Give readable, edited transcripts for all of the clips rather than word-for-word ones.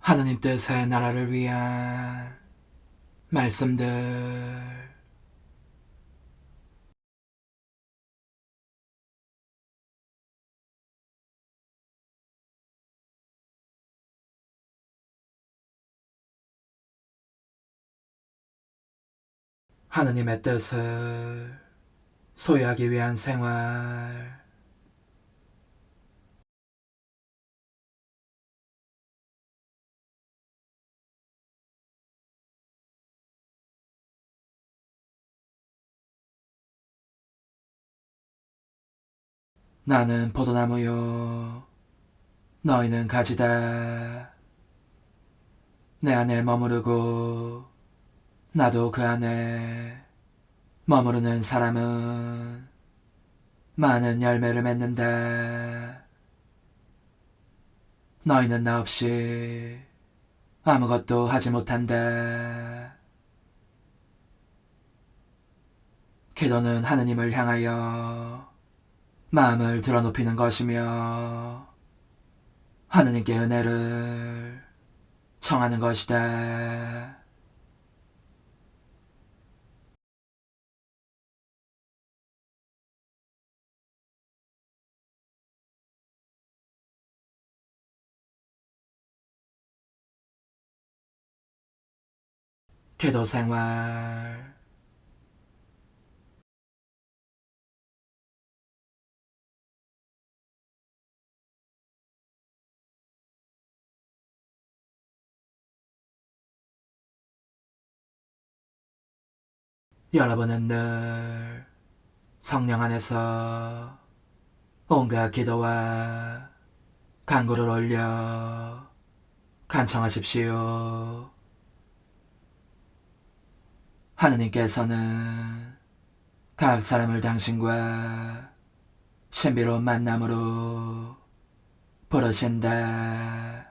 하느님 뜻의 나라를 위한 말씀들. 하느님의 뜻을 소유하기 위한 생활. 나는 포도나무요, 너희는 가지다. 내 안에 머무르고 나도 그 안에 머무르는 사람은 많은 열매를 맺는다. 너희는 나 없이 아무것도 하지 못한다. 기도는 하느님을 향하여 마음을 드러높이는 것이며 하느님께 은혜를 청하는 것이다. 기도 생활. 여러분은 늘 성령 안에서 온갖 기도와 간구를 올려 간청하십시오. 하느님께서는 각 사람을 당신과 신비로운 만남으로 부르신다.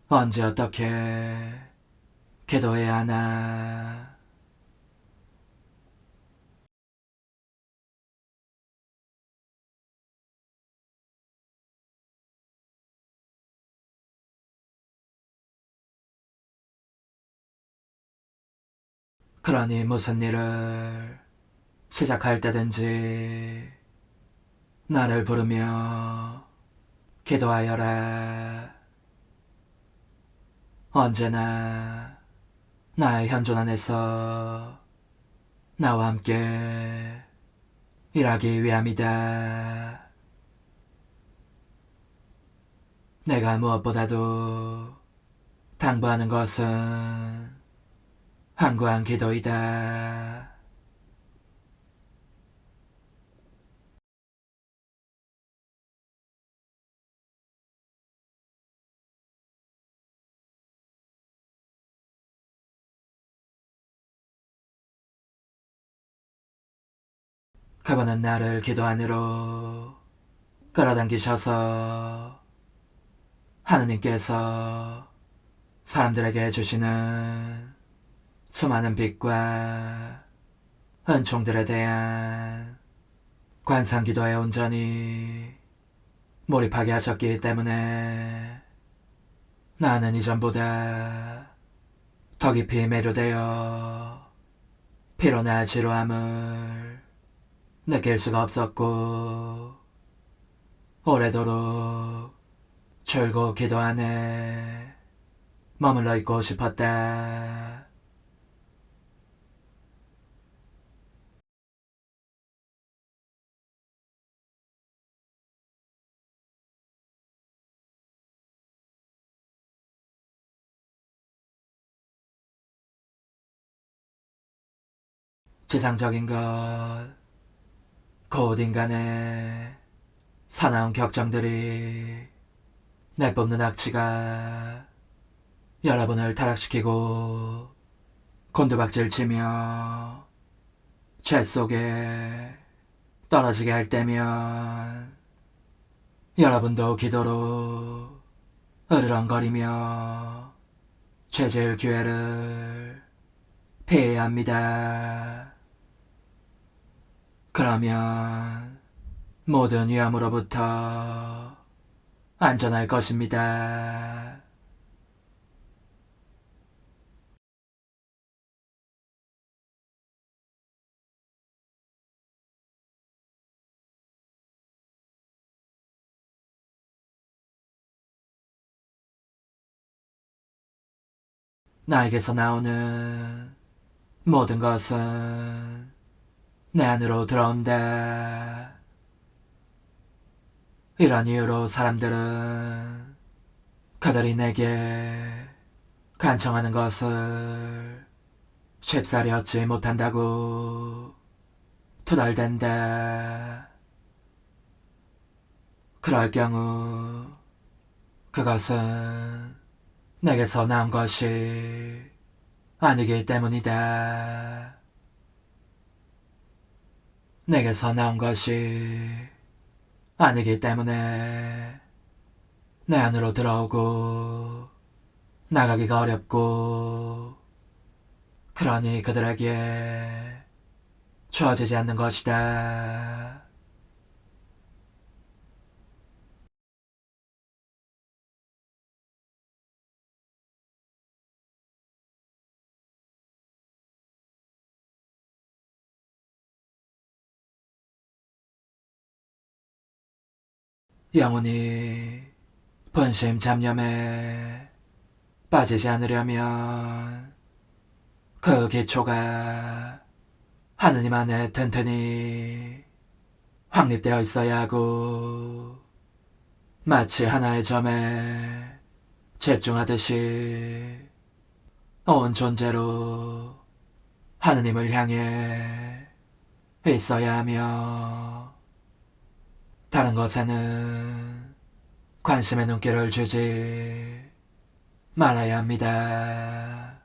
언제 어떻게 기도해야 하나. 그러니 무슨 일을 시작할 때든지 나를 부르며 기도하여라. 언제나 나의 현존 안에서 나와 함께 일하기 위함이다. 내가 무엇보다도 당부하는 것은 항구한 기도이다. 그분은 나를 기도 안으로 끌어당기셔서 하느님께서 사람들에게 주시는 수많은 빛과 은총들에 대한 관상기도에 온전히 몰입하게 하셨기 때문에 나는 이전보다 더 깊이 매료되어 피로나 지루함을 느낄 수가 없었고 오래도록 줄곧 기도 안에 머물러 있고 싶었다. 지상적인 것, 곧 인간의 사나운 격정들이 내뿜는 악취가 여러분을 타락시키고 곤두박질 치며 죄 속에 떨어지게 할 때면 여러분도 기도로 으르렁거리며 죄질 기회를 피해야 합니다. 그러면 모든 위험으로부터 안전할 것입니다. 나에게서 나오는 모든 것은 내 안으로 들어온다. 이런 이유로 사람들은 그들이 내게 간청하는 것을 쉽사리 얻지 못한다고 투덜댄다. 그럴 경우 그것은 내게서 나온 것이 아니기 때문이다. 내게서 나온 것이 아니기 때문에 내 안으로 들어오고 나가기가 어렵고, 그러니 그들에게 주어지지 않는 것이다. 영혼이 분심 잡념에 빠지지 않으려면 그 기초가 하느님 안에 튼튼히 확립되어 있어야 하고, 마치 하나의 점에 집중하듯이 온 존재로 하느님을 향해 있어야 하며, 다른 것에는 관심의 눈길을 주지 말아야 합니다.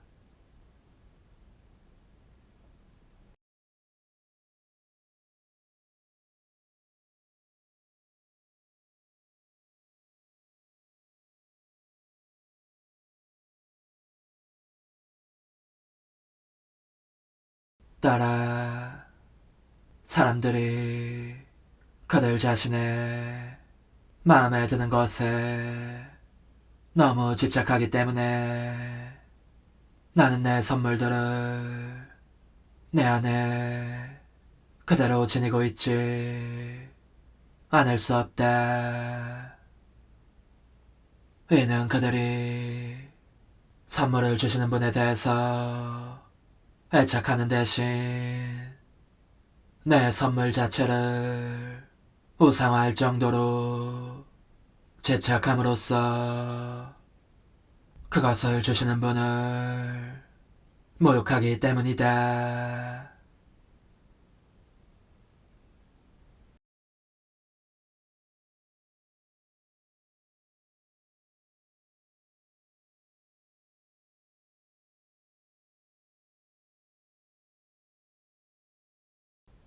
따라 사람들이 그들 자신의 마음에 드는 것에 너무 집착하기 때문에 나는 내 선물들을 내 안에 그대로 지니고 있지 않을 수 없다. 이는 그들이 선물을 주시는 분에 대해서 애착하는 대신 내 선물 자체를 우상화할 정도로 집착함으로써 그것을 주시는 분을 모욕하기 때문이다.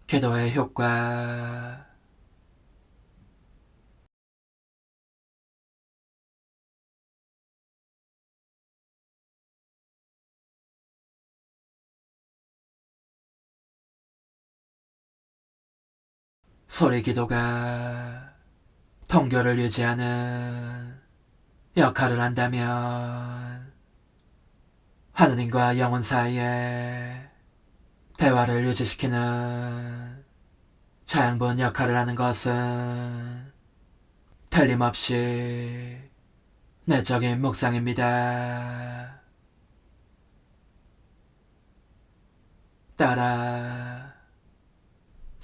기도의 효과. 소리 기도가 통교를 유지하는 역할을 한다면 하느님과 영혼 사이에 대화를 유지시키는 자양분 역할을 하는 것은 틀림없이 내적인 묵상입니다. 따라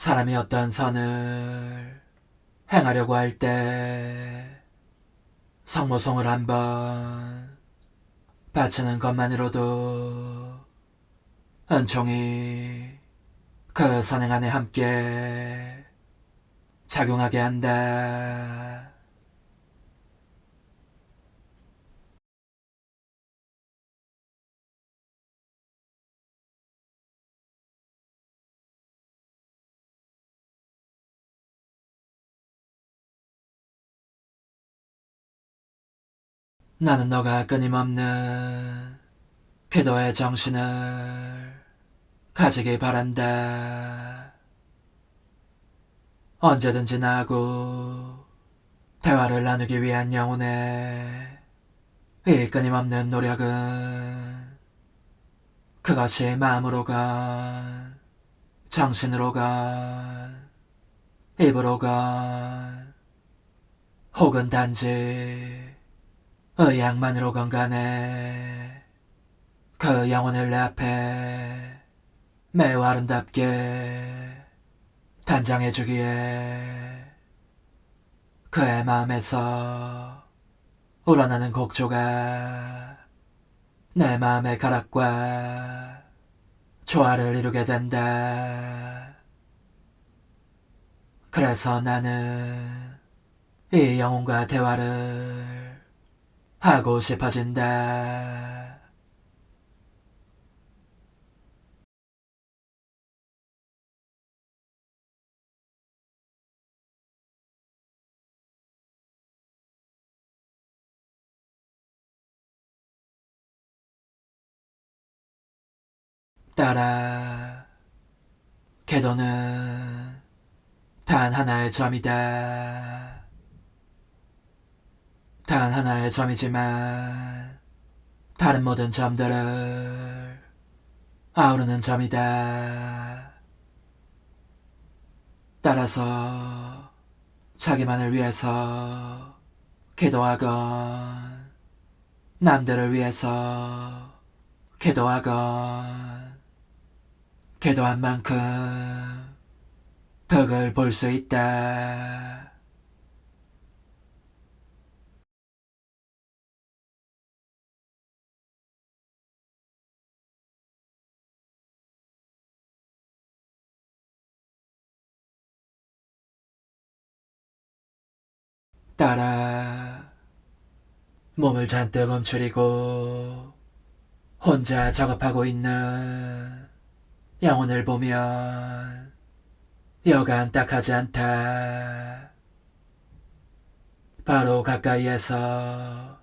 사람이 어떤 선을 행하려고 할 때 성모송을 한번 바치는 것만으로도 은총이 그 선행 안에 함께 작용하게 한다. 나는 너가 끊임없는 기도의 정신을 가지기 바란다. 언제든지 나하고 대화를 나누기 위한 영혼의 이 끊임없는 노력은 그것이 마음으로건 정신으로건 입으로건 혹은 단지 의향만으로건 간에 그 영혼을 내 앞에 매우 아름답게 단장해주기에 그의 마음에서 우러나는 곡조가 내 마음의 가락과 조화를 이루게 된다. 그래서 나는 이 영혼과 대화를 하고 싶어진다. 따라 궤도는 단 하나의 점이다. 단 하나의 점이지만 다른 모든 점들을 아우르는 점이다. 따라서 자기만을 위해서 기도하건 남들을 위해서 기도하건 기도한 만큼 덕을 볼 수 있다. 따라 몸을 잔뜩 움츠리고 혼자 작업하고 있는 영혼을 보면 여간 딱하지 않다. 바로 가까이에서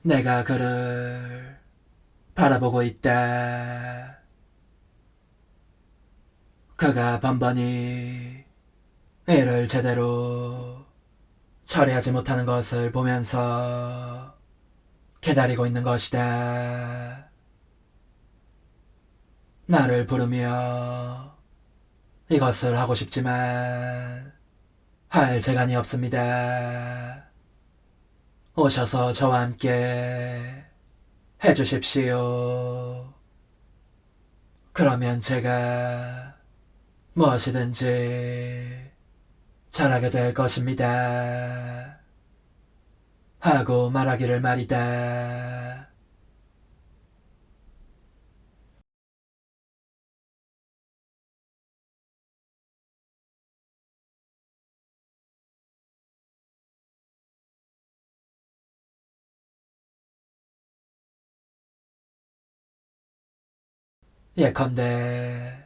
내가 그를 바라보고 있다. 그가 번번이 일을 제대로 처리하지 못하는 것을 보면서 기다리고 있는 것이다. 나를 부르며 이것을 하고 싶지만 할 재간이 없습니다. 오셔서 저와 함께 해주십시오. 그러면 제가 무엇이든지 잘하게 될 것입니다. 하고 말하기를 말이다. 예컨대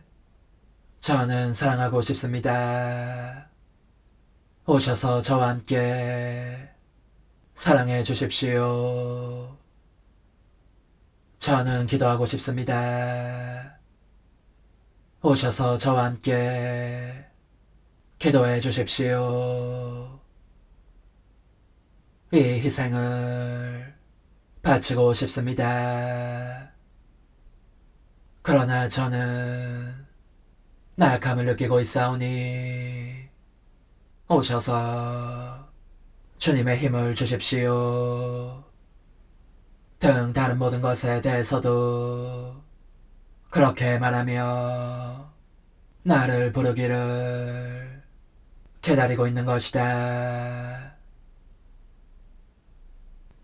저는 사랑하고 싶습니다. 오셔서 저와 함께 사랑해 주십시오. 저는 기도하고 싶습니다. 오셔서 저와 함께 기도해 주십시오. 이 희생을 바치고 싶습니다. 그러나 저는 나약함을 느끼고 있사오니 오셔서 주님의 힘을 주십시오. 등 다른 모든 것에 대해서도 그렇게 말하며 나를 부르기를 기다리고 있는 것이다.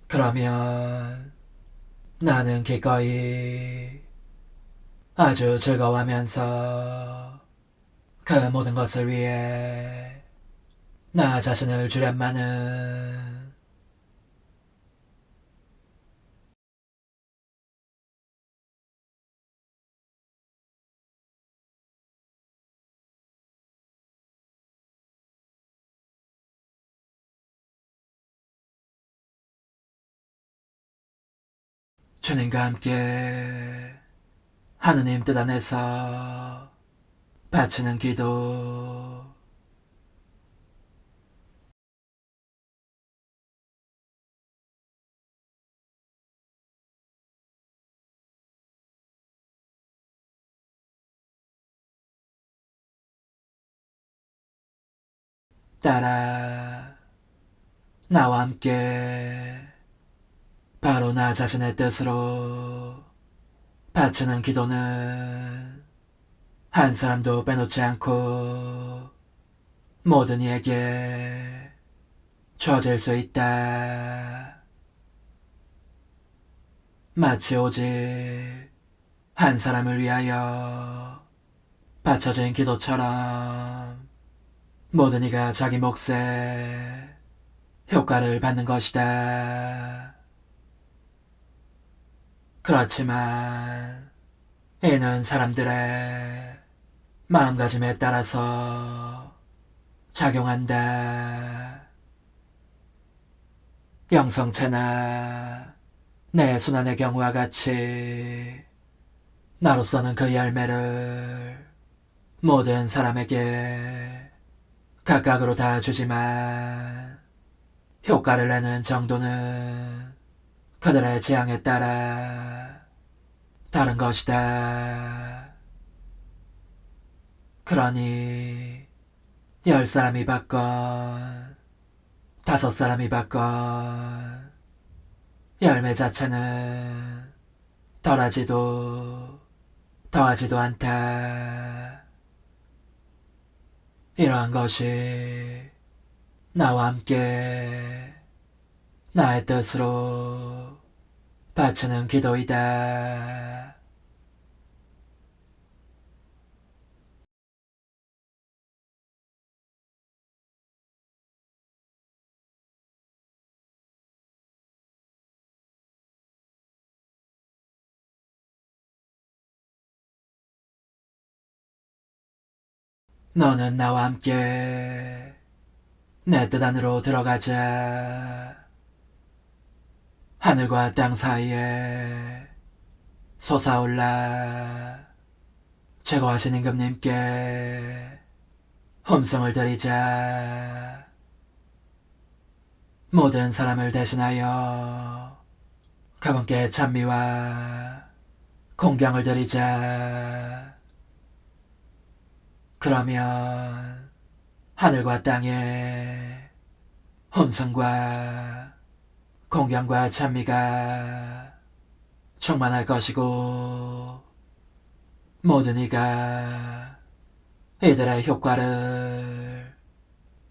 그러면 나는 기꺼이 아주 즐거워하면서 그 모든 것을 위해 나 자신을 주련마는 주님과 함께 하느님 뜻 안에서 바치는 기도. 따라 나와 함께 바로 나 자신의 뜻으로 바치는 기도는 한 사람도 빼놓지 않고 모든 이에게 주어질 수 있다. 마치 오직 한 사람을 위하여 바쳐진 기도처럼 모든 이가 자기 몫에 효과를 받는 것이다. 그렇지만 이는 사람들의 마음가짐에 따라서 작용한다. 영성체나 내 순환의 경우와 같이 나로서는 그 열매를 모든 사람에게 각각으로 다 주지만 효과를 내는 정도는 그들의 재앙에 따라 다른 것이다. 그러니 10사람이 받건 5사람이 받건 열매 자체는 덜하지도 더하지도 않다. 이러한 것이 나와 함께 나의 뜻으로 바치는 기도이다. 너는 나와 함께 내 뜻 안으로 들어가자. 하늘과 땅 사이에 솟아올라 최고하신 임금님께 hum성을 드리자. 모든 사람을 대신하여 그분께 찬미와 공경을 드리자. 그러면 하늘과 땅에 hum성과 공경과 찬미가 충만할 것이고 모든 이가 이들의 효과를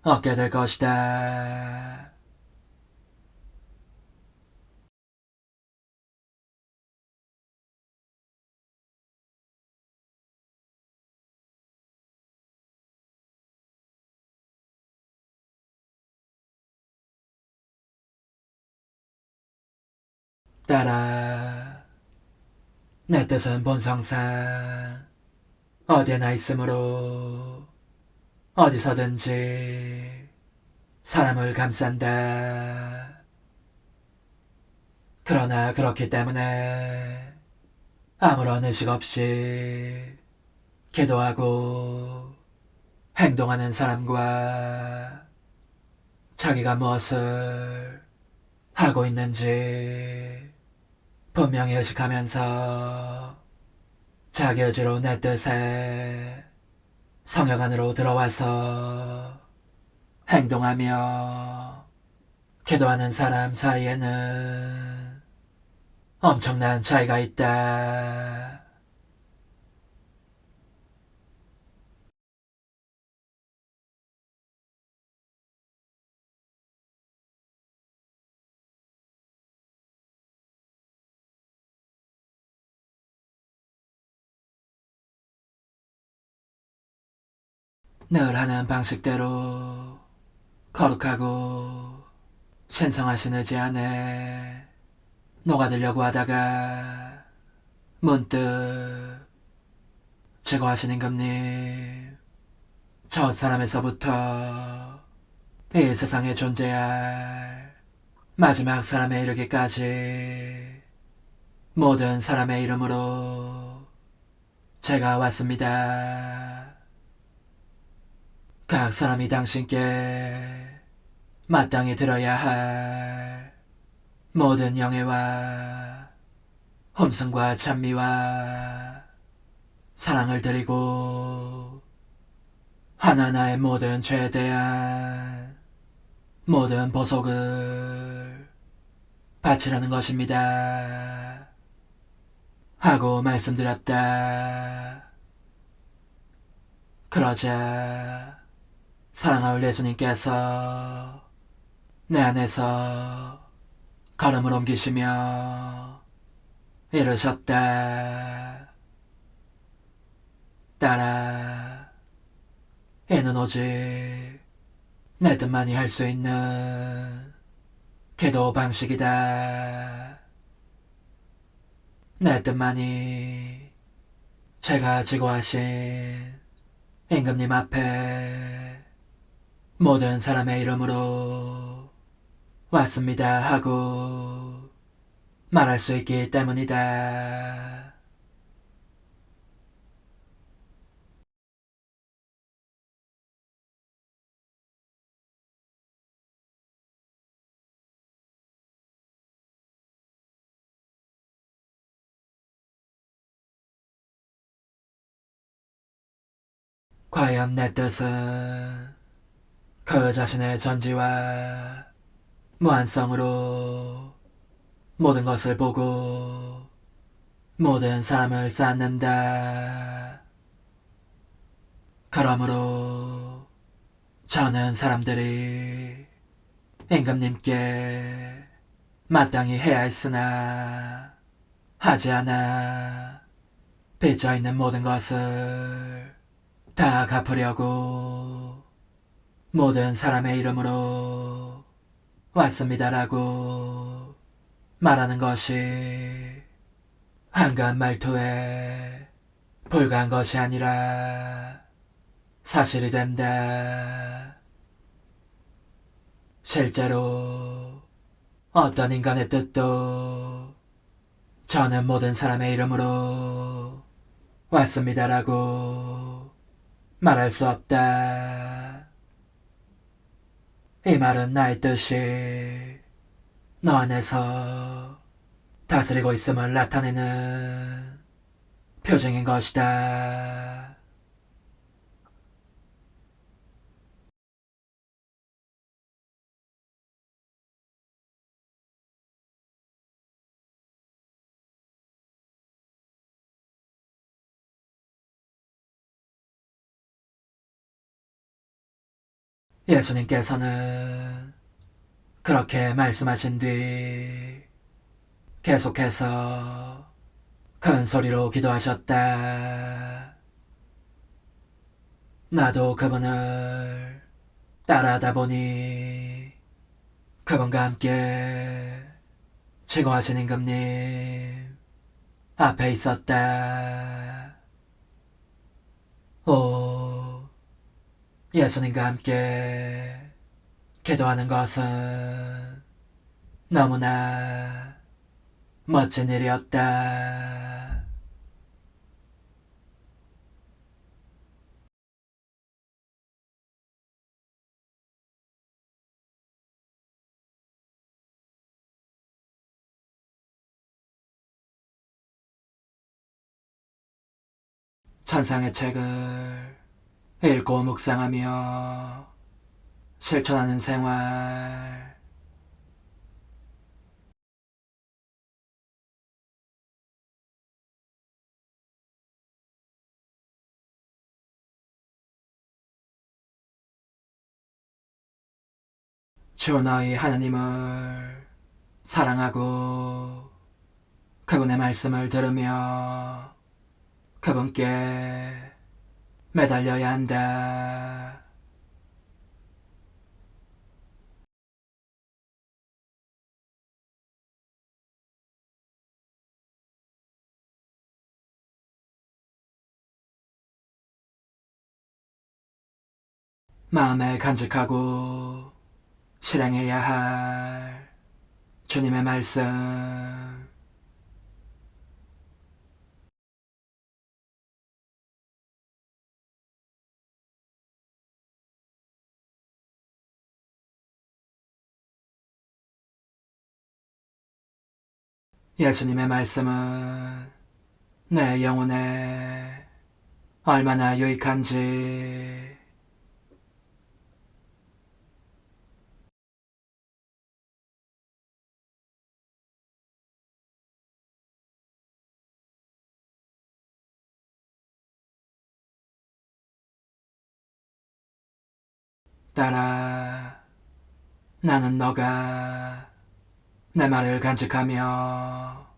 얻게 될 것이다. 따라 내 뜻은 본성상 어디에나 있으므로 어디서든지 사람을 감싼다. 그러나 그렇기 때문에 아무런 의식 없이 기도하고 행동하는 사람과 자기가 무엇을 하고 있는지 분명히 의식하면서 자기 의지로 내 뜻에 성역 안으로 들어와서 행동하며 기도하는 사람 사이에는 엄청난 차이가 있다. 늘 하는 방식대로 거룩하고 신성하신 의지 안에 녹아들려고 하다가 문득 제거하신 임금님, 첫 사람에서부터 이 세상에 존재할 마지막 사람에 이르기까지 모든 사람의 이름으로 제가 왔습니다. 각 사람이 당신께 마땅히 들어야 할 모든 영예와 험승과 찬미와 사랑을 드리고 하나하나의 모든 죄에 대한 모든 보속을 바치라는 것입니다. 하고 말씀드렸다. 그러자 사랑하올 예수님께서 내 안에서 걸음을 옮기시며 이르셨다. 딸아, 이는 오직 내 뜻만이 할 수 있는 기도 방식이다. 내 뜻만이 제가 지고하신 임금님 앞에 모든 사람의 이름으로 왔습니다 하고 말할 수 있기 때문이다. 과연 내 뜻은 그 자신의 전지와 무한성으로 모든 것을 보고 모든 사람을 쌓는다. 그러므로 저는 사람들이 임금님께 마땅히 해야 했으나 하지 않아 빚져있는 모든 것을 다 갚으려고 모든 사람의 이름으로 왔습니다라고 말하는 것이 한가한 말투에 불과한 것이 아니라 사실이 된다. 실제로 어떤 인간의 뜻도 저는 모든 사람의 이름으로 왔습니다라고 말할 수 없다. 이 말은 나의 뜻이 너 안에서 다스리고 있음을 나타내는 표징인 것이다. 예수님께서는 그렇게 말씀하신 뒤 계속해서 큰 소리로 기도하셨다. 나도 그분을 따라하다 보니 그분과 함께 지고하신 임금님 앞에 있었다. 오, 예수님과 함께 기도하는 것은 너무나 멋진 일이었다. 천상의 책을 읽고 묵상하며 실천하는 생활. 주 너희 하나님을 사랑하고 그분의 말씀을 들으며 그분께 매달려야 한다. 마음에 간직하고 실행해야 할 주님의 말씀. 예수님의 말씀은 내 영혼에 얼마나 유익한지. 딸아, 나는 너가 내 말을 간직하며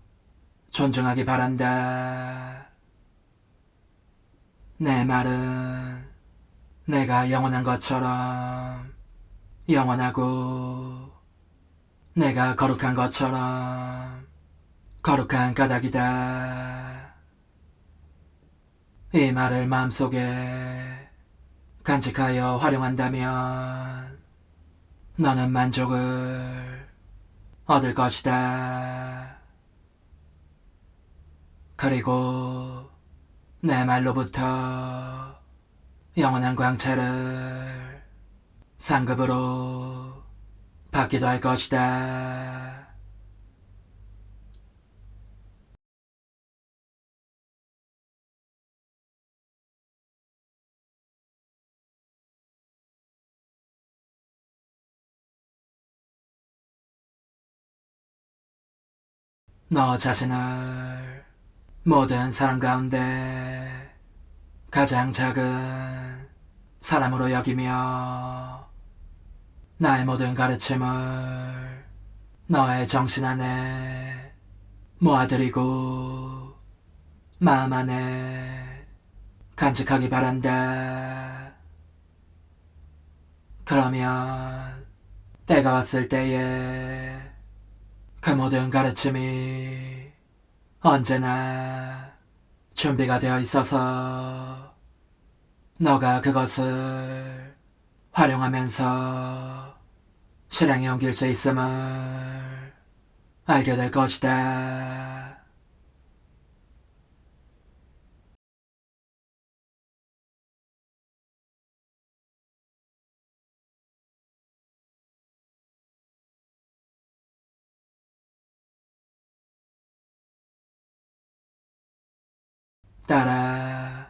존중하기 바란다. 내 말은 내가 영원한 것처럼 영원하고 내가 거룩한 것처럼 거룩한 까닭이다. 이 말을 마음속에 간직하여 활용한다면 너는 만족을 얻을 것이다. 그리고 내 말로부터 영원한 광채를 상급으로 받기도 할 것이다. 너 자신을 모든 사람 가운데 가장 작은 사람으로 여기며 나의 모든 가르침을 너의 정신 안에 모아들이고 마음 안에 간직하기 바란다. 그러면 때가 왔을 때에 그 모든 가르침이 언제나 준비가 되어 있어서 너가 그것을 활용하면서 실행에 옮길 수 있음을 알게 될 것이다. 딸아,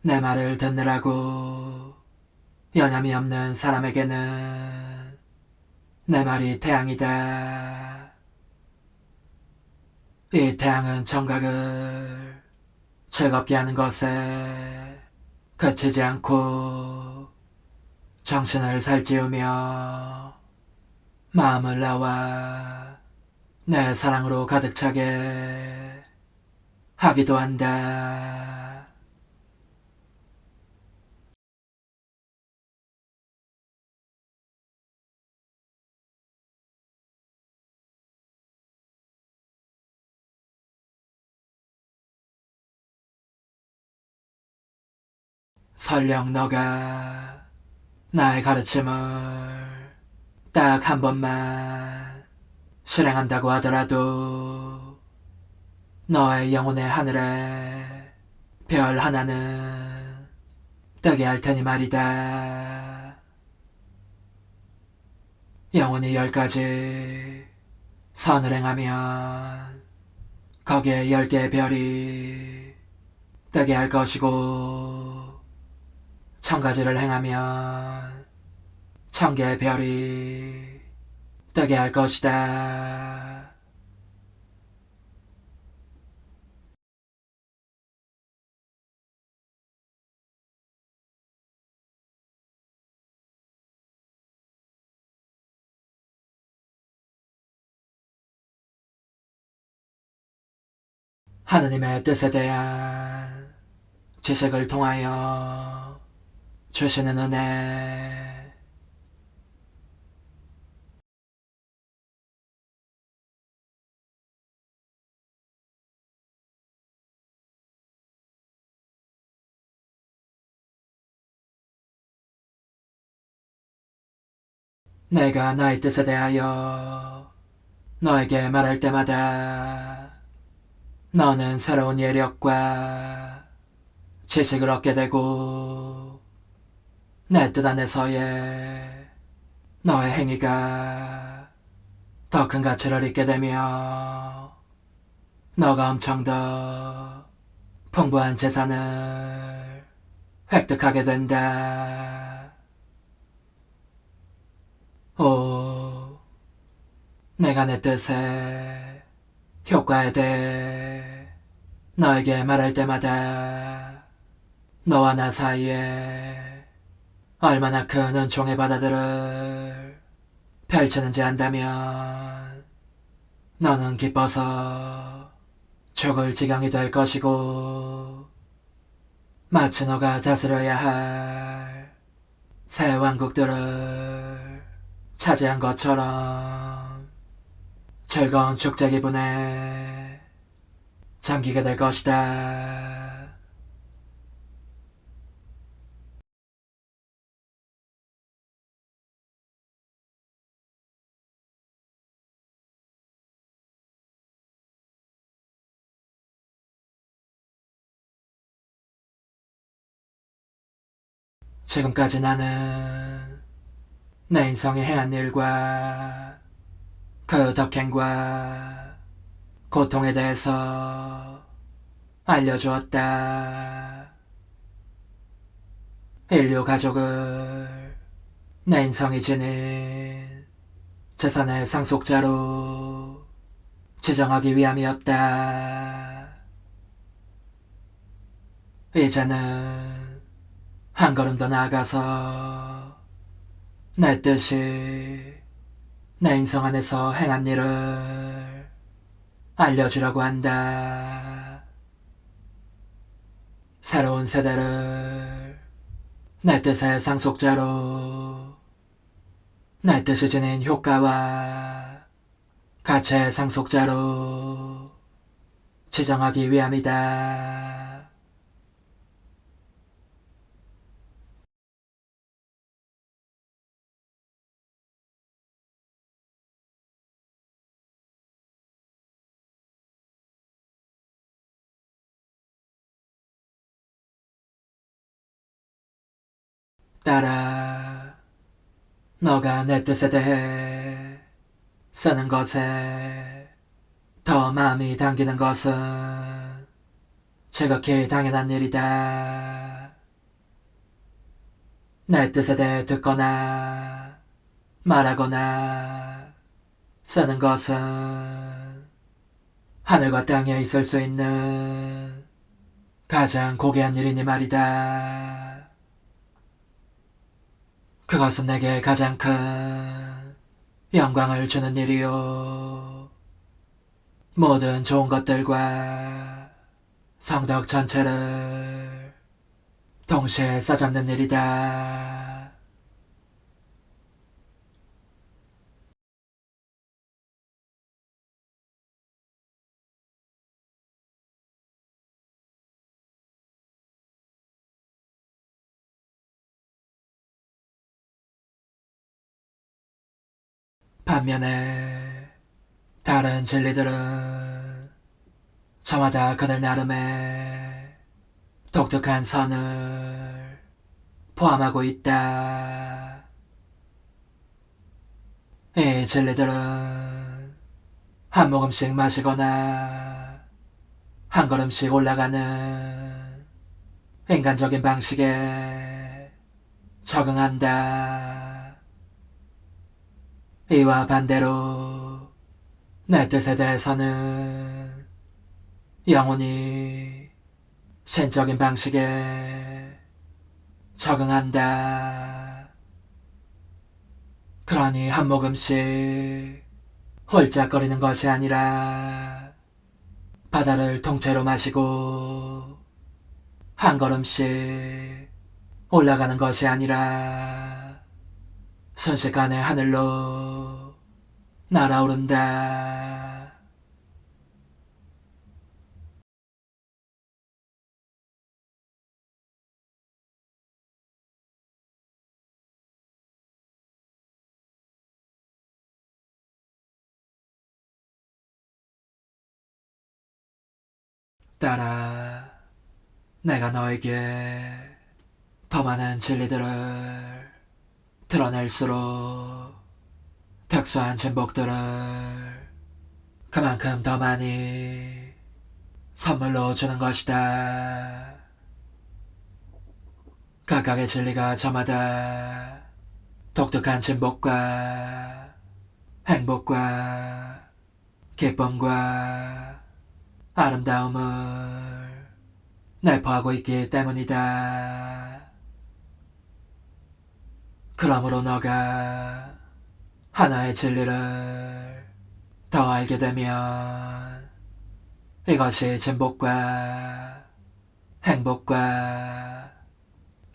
내 말을 듣느라고 여념이 없는 사람에게는 내 말이 태양이다. 이 태양은 청각을 즐겁게 하는 것에 그치지 않고 정신을 살찌우며 마음을 나와 내 사랑으로 가득 차게 하기도 한다. 설령 너가 나의 가르침을 딱 한 번만 실행한다고 하더라도 너의 영혼의 하늘에 별 하나는 뜨게 할 테니 말이다. 영혼이 10가지 선을 행하면 거기에 10개의 별이 뜨게 할 것이고 1000가지를 행하면 1000개의 별이 뜨게 할 것이다. 하느님의 뜻에 대한 지식을 통하여 주시는 은혜. 내가 나의 뜻에 대하여 너에게 말할 때마다 너는 새로운 예력과 지식을 얻게 되고 내 뜻 안에서의 너의 행위가 더 큰 가치를 잊게 되며 너가 엄청 더 풍부한 재산을 획득하게 된다. 오, 내가 내 뜻에 효과에 대해 너에게 말할 때마다 너와 나 사이에 얼마나 큰 은총의 바다들을 펼치는지 안다면 너는 기뻐서 죽을 지경이 될 것이고 마치 너가 다스려야 할 새 왕국들을 차지한 것처럼 즐거운 축제 기분에 잠기게 될 것이다. 지금까지 나는 내 인생에 행한 일과 그 덕행과 고통에 대해서 알려주었다. 인류 가족을 내 인성이 지닌 재산의 상속자로 지정하기 위함이었다. 이제는 한 걸음 더 나아가서 내 뜻이 내 인성 안에서 행한 일을 알려주려고 한다. 새로운 세대를 내 뜻의 상속자로 내 뜻이 지닌 효과와 가치의 상속자로 지정하기 위함이다. 따라 너가 내 뜻에 대해 쓰는 것에 더 마음이 당기는 것은 지극히 당연한 일이다. 내 뜻에 대해 듣거나 말하거나 쓰는 것은 하늘과 땅에 있을 수 있는 가장 고귀한 일이니 말이다. 그것은 내게 가장 큰 영광을 주는 일이요. 모든 좋은 것들과 성덕 전체를 동시에 싸잡는 일이다. 반면에 다른 진리들은 저마다 그들 나름의 독특한 선을 포함하고 있다. 이 진리들은 한 모금씩 마시거나 한 걸음씩 올라가는 인간적인 방식에 적응한다. 이와 반대로 내 뜻에 대해서는 영원히 신적인 방식에 적응한다. 그러니 한 모금씩 홀짝거리는 것이 아니라 바다를 통째로 마시고 한 걸음씩 올라가는 것이 아니라 순식간에 하늘로 날아오른다. 따라 내가 너에게 더 많은 진리들을 드러낼수록 특수한 진복들을 그만큼 더 많이 선물로 주는 것이다. 각각의 진리가 저마다 독특한 진복과 행복과 기쁨과 아름다움을 내포하고 있기 때문이다. 그러므로 너가 하나의 진리를 더 알게 되면 이것이 진복과 행복과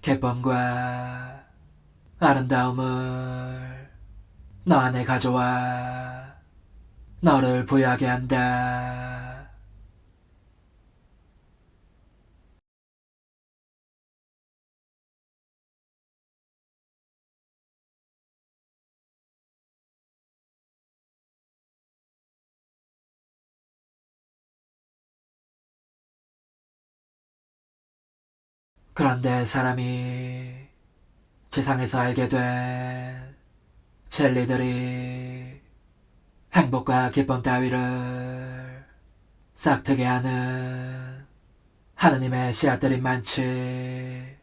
기쁨과 아름다움을 너 안에 가져와 너를 부유하게 한다. 그런데 사람이 지상에서 알게 된 진리들이 행복과 기쁨 따위를 싹트게 하는 하느님의 씨앗들이 많지.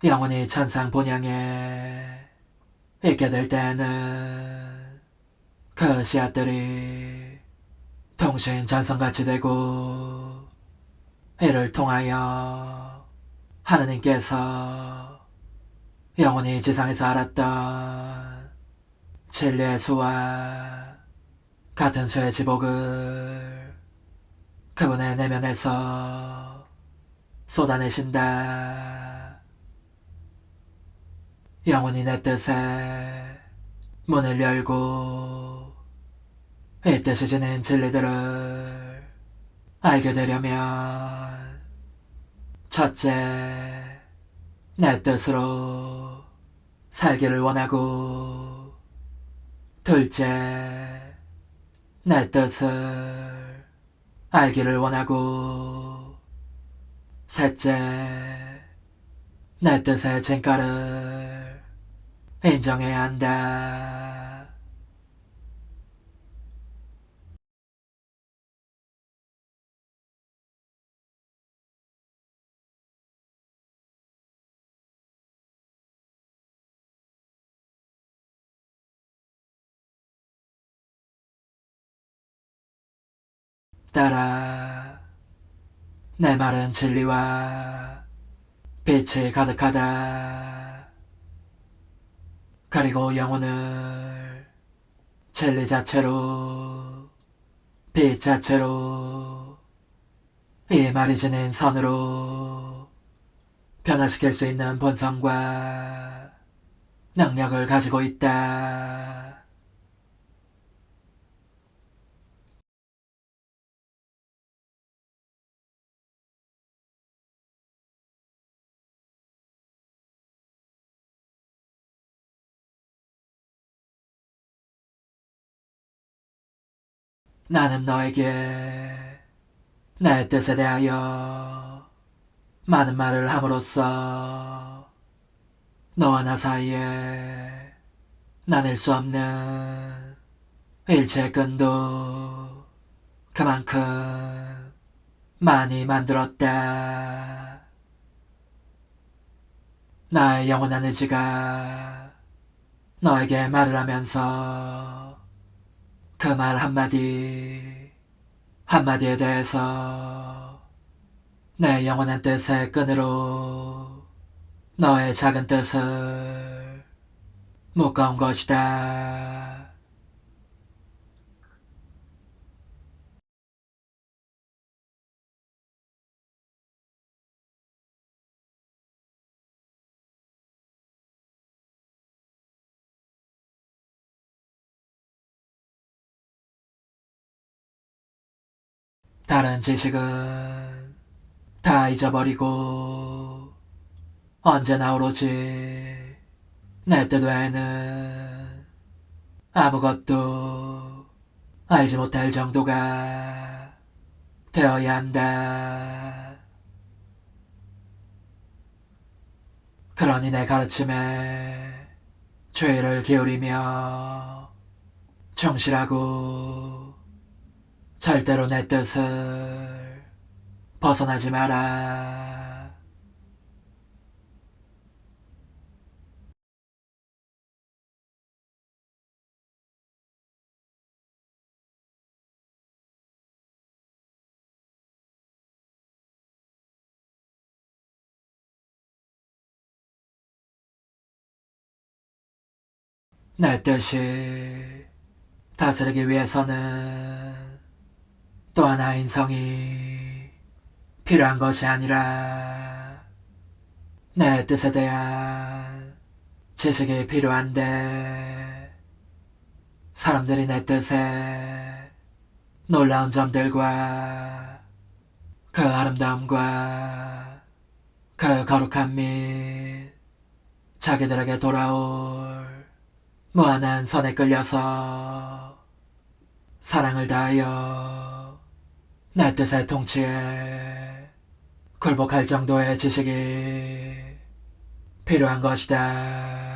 영원히 천상 본향에 있게 될 때는 그 씨앗들이 통신 전선같이 되고 이를 통하여 하느님께서 영원히 지상에서 알았던 진리의 수와 같은 수의 지복을 그분의 내면에서 쏟아내신다. 영원히 내 뜻에 문을 열고 이 뜻이 지닌 진리들을 알게 되려면 첫째, 내 뜻으로 살기를 원하고 둘째, 내 뜻을 알기를 원하고 셋째, 내 뜻의 진가를 인정해야 한다. 따라 내 말은 진리와 빛이 가득하다. 그리고 영혼을 진리 자체로 빛 자체로 이 말이 지닌 선으로 변화시킬 수 있는 본성과 능력을 가지고 있다. 나는 너에게 내 뜻에 대하여 많은 말을 함으로써 너와 나 사이에 나눌 수 없는 일체의 끈도 그만큼 많이 만들었다. 나의 영원한 의지가 너에게 말을 하면서 그 말 한마디 한마디에 대해서 내 영원한 뜻의 끈으로 너의 작은 뜻을 묶어온 것이다. 다른 지식은 다 잊어버리고 언제나 오로지 내 뜻 외에는 아무것도 알지 못할 정도가 되어야 한다. 그러니 내 가르침에 주의를 기울이며 충실하고 절대로 내 뜻을 벗어나지 마라. 내 뜻이 다스리기 위해서는 또 하나의 인성이 필요한 것이 아니라 내 뜻에 대한 지식이 필요한데, 사람들이 내 뜻에 놀라운 점들과 그 아름다움과 그 거룩함 및 자기들에게 돌아올 무한한 선에 끌려서 사랑을 다하여 내 뜻의 통치에 굴복할 정도의 지식이 필요한 것이다.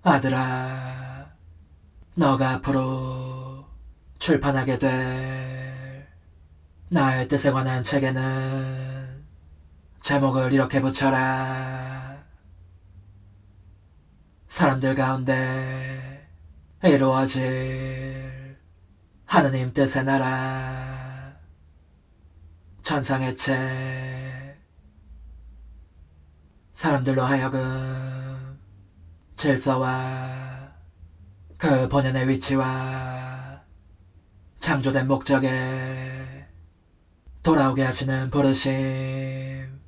아들아, 너가 앞으로 출판하게 될 나의 뜻에 관한 책에는 제목을 이렇게 붙여라. 사람들 가운데 이루어질 하느님 뜻의 나라. 천상의 책. 사람들로 하여금 질서와 그 본연의 위치와 창조된 목적에 돌아오게 하시는 부르심.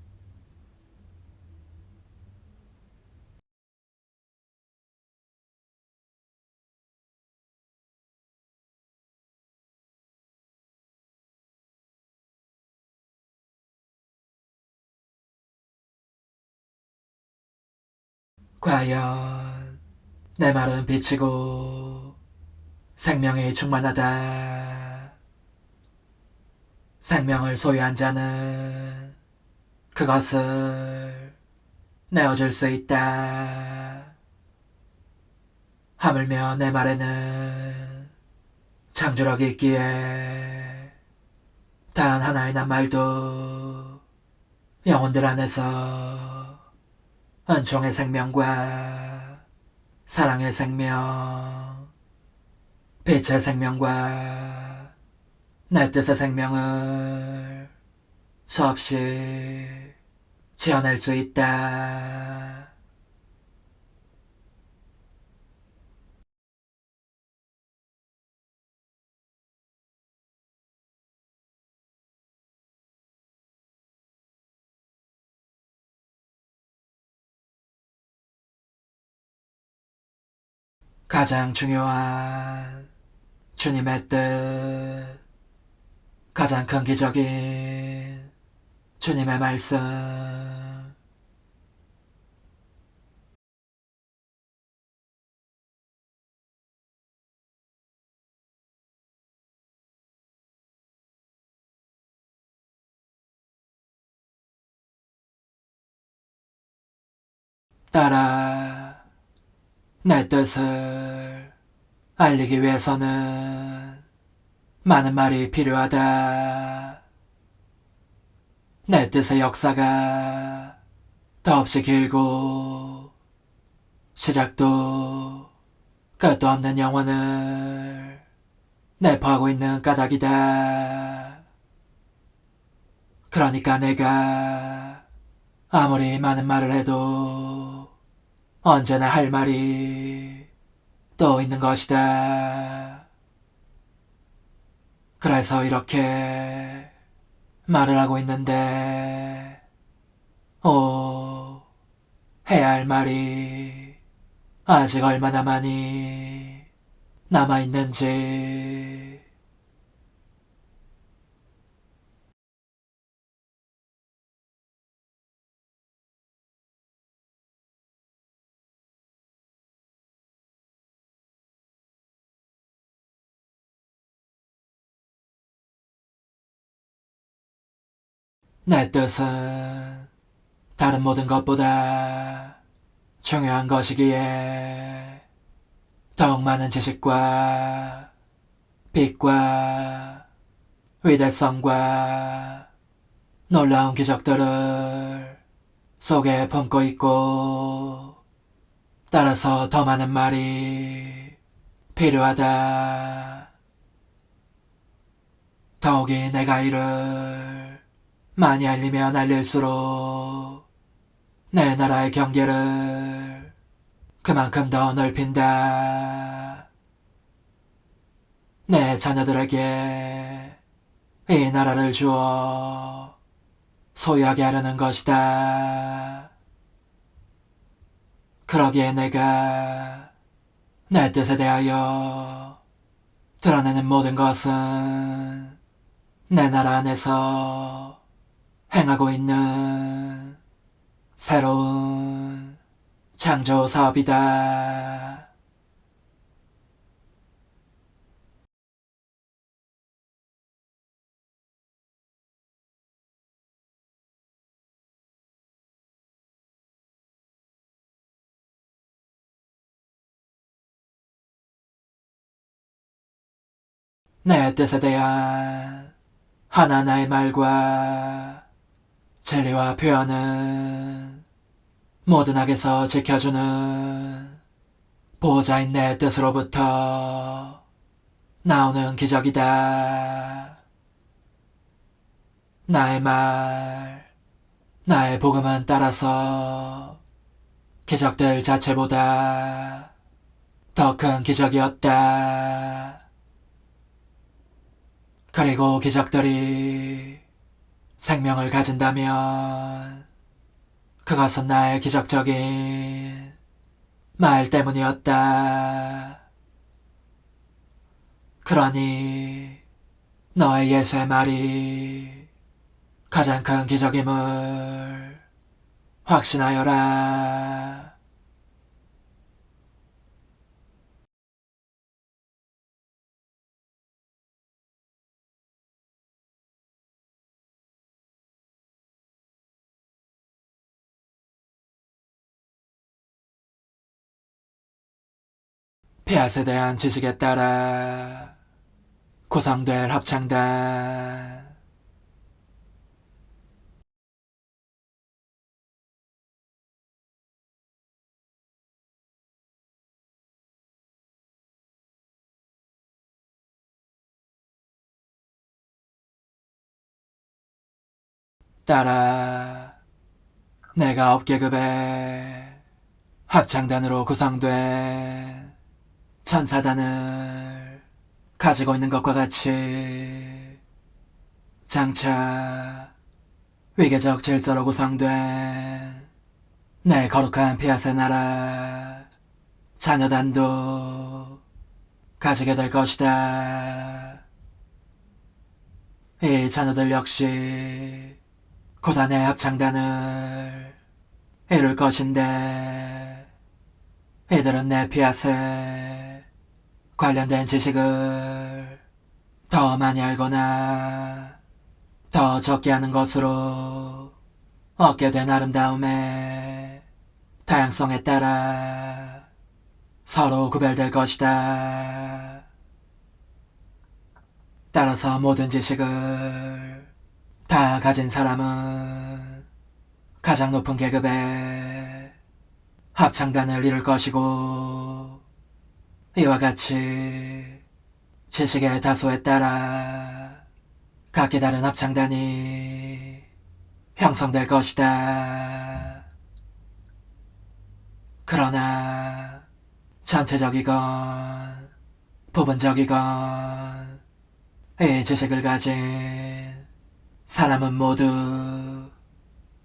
과연 내 말은 비치고 생명이 충만하다. 생명을 소유한 자는 그것을 내어줄 수 있다. 하물며 내 말에는 창조력이 있기에 단 하나의 낱말도 영혼들 안에서 은총의 생명과 사랑의 생명, 빛의 생명과 내 뜻의 생명을 수없이 지어낼 수 있다. 가장 중요한 주님의 뜻, 가장 큰 기적인 주님의 말씀. 따라 내 뜻을 알리기 위해서는 많은 말이 필요하다. 내 뜻의 역사가 더없이 길고 시작도 끝도 없는 영혼을 내포하고 있는 까닭이다. 그러니까 내가 아무리 많은 말을 해도 언제나 할 말이 또 있는 것이다. 그래서 이렇게 말을 하고 있는데, 해야 할 말이 아직 얼마나 많이 남아있는지. 내 뜻은 다른 모든 것보다 중요한 것이기에 더욱 많은 지식과 빛과 위대성과 놀라운 기적들을 속에 품고 있고 따라서 더 많은 말이 필요하다. 더욱이 내가 이를 많이 알리면 알릴수록 내 나라의 경계를 그만큼 더 넓힌다. 내 자녀들에게 이 나라를 주어 소유하게 하려는 것이다. 그러기에 내가 내 뜻에 대하여 드러내는 모든 것은 내 나라 안에서 행하고 있는 새로운 창조 사업이다. 내 뜻에 대한 하나하나의 말과 진리와 표현은 모든 악에서 지켜주는 보호자인 내 뜻으로부터 나오는 기적이다. 나의 말, 나의 복음은 따라서 기적들 자체보다 더 큰 기적이었다. 그리고 기적들이 생명을 가진다면 그것은 나의 기적적인 말 때문이었다. 그러니 너의 예수의 말이 가장 큰 기적임을 확신하여라. 폐앗에 대한 지식에 따라 구성될 합창단. 따라 내가 업계급의 합창단으로 구성된 천사단을 가지고 있는 것과 같이 장차 위계적 질서로 구성된 내 거룩한 피아세 나라 자녀단도 가지게 될 것이다. 이 자녀들 역시 고단의 합창단을 이룰 것인데 이들은 내 피아세 관련된 지식을 더 많이 알거나 더 적게 하는 것으로 얻게 된 아름다움의 다양성에 따라 서로 구별될 것이다. 따라서 모든 지식을 다 가진 사람은 가장 높은 계급의 합창단을 이룰 것이고 이와 같이 지식의 다소에 따라 각기 다른 합창단이 형성될 것이다. 그러나 전체적이건 부분적이건 이 지식을 가진 사람은 모두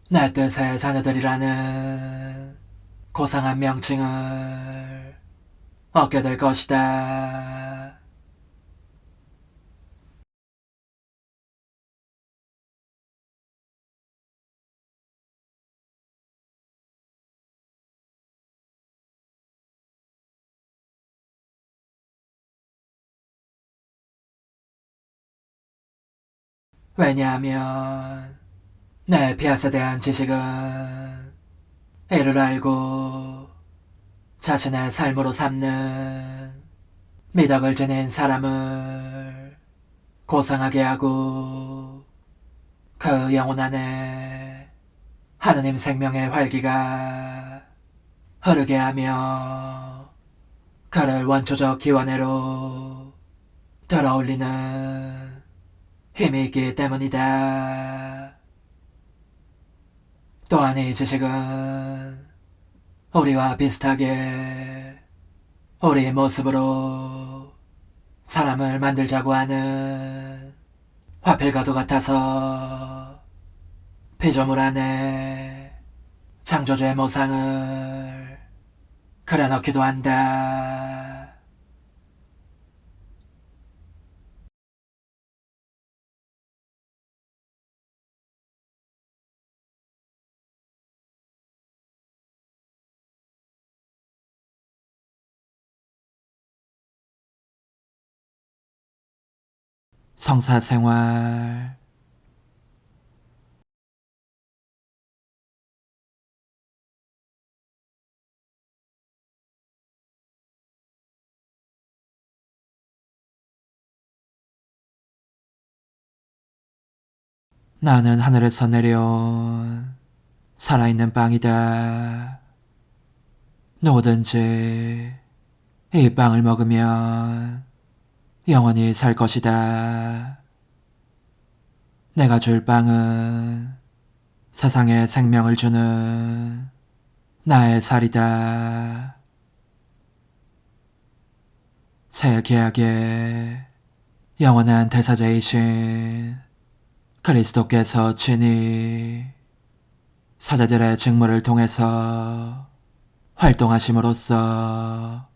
내 뜻의 자녀들이라는 고상한 명칭을 얻게 될 것이다. 왜냐하면 내 피앗에 대한 지식은 이를 알고 자신의 삶으로 삼는 미덕을 지닌 사람을 고상하게 하고 그 영혼 안에 하느님 생명의 활기가 흐르게 하며 그를 원초적 기원회로 들어올리는 힘이 있기 때문이다. 또한 이 지식은 우리와 비슷하게 우리 모습으로 사람을 만들자고 하는 화필과도 같아서 피조물 안에 창조주의 모상을 그려넣기도 한다. 성사생활. 나는 하늘에서 내려온 살아있는 빵이다. 누구든지 이 빵을 먹으면 영원히 살 것이다. 내가 줄 빵은 세상에 생명을 주는 나의 살이다. 새 계약의 영원한 대사자이신 그리스도께서 친히 사제들의 직무를 통해서 활동하심으로써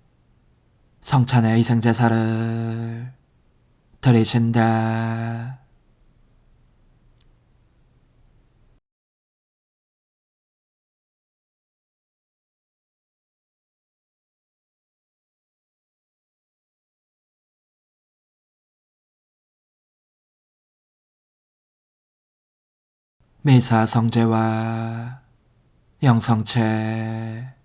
성찬의 희생제사를 드리신다. 미사 성제와 영성체.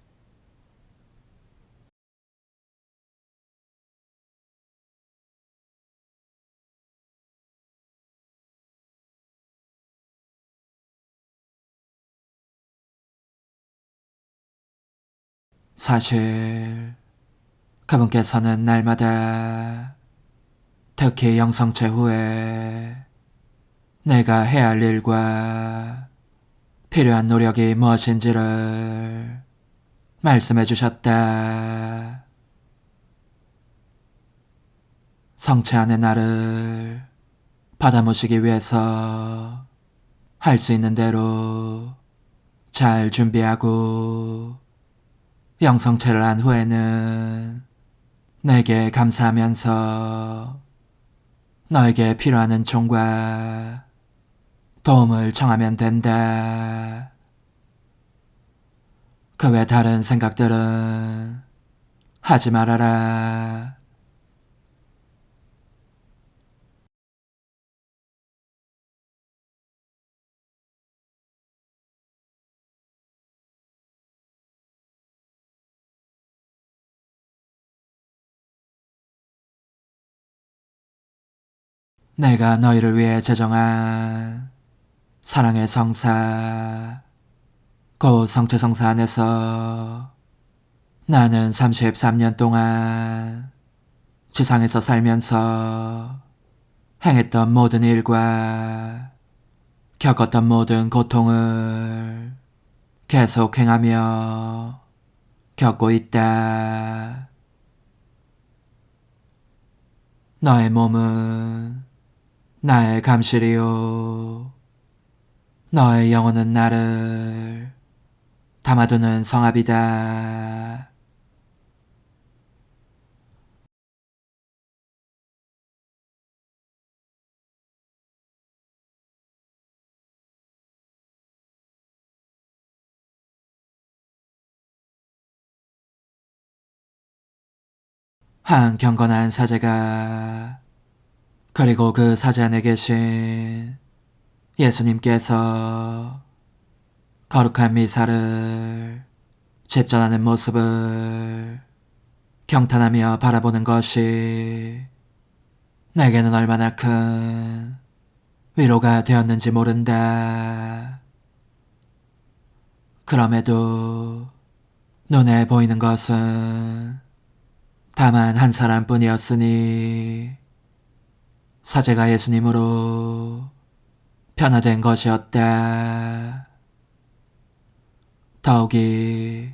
사실 그분께서는 날마다 특히 영성체 후에 내가 해야 할 일과 필요한 노력이 무엇인지를 말씀해 주셨다. 성취하는 나를 받아모시기 위해서 할 수 있는 대로 잘 준비하고 영성체를 한 후에는 내게 감사하면서 너에게 필요한 은총과 도움을 청하면 된다. 그 외 다른 생각들은 하지 말아라. 내가 너희를 위해 제정한 사랑의 성사, 곧 성체성사 안에서 나는 33년 동안 지상에서 살면서 행했던 모든 일과 겪었던 모든 고통을 계속 행하며 겪고 있다. 너의 몸은 나의 감실이요, 너의 영혼은 나를 담아두는 성합이다. 한 경건한 사제가, 그리고 그 사제 안에 계신 예수님께서 거룩한 미사를 집전하는 모습을 경탄하며 바라보는 것이 내게는 얼마나 큰 위로가 되었는지 모른다. 그럼에도 눈에 보이는 것은 다만 한 사람뿐이었으니 사제가 예수님으로 변화된 것이었다. 더욱이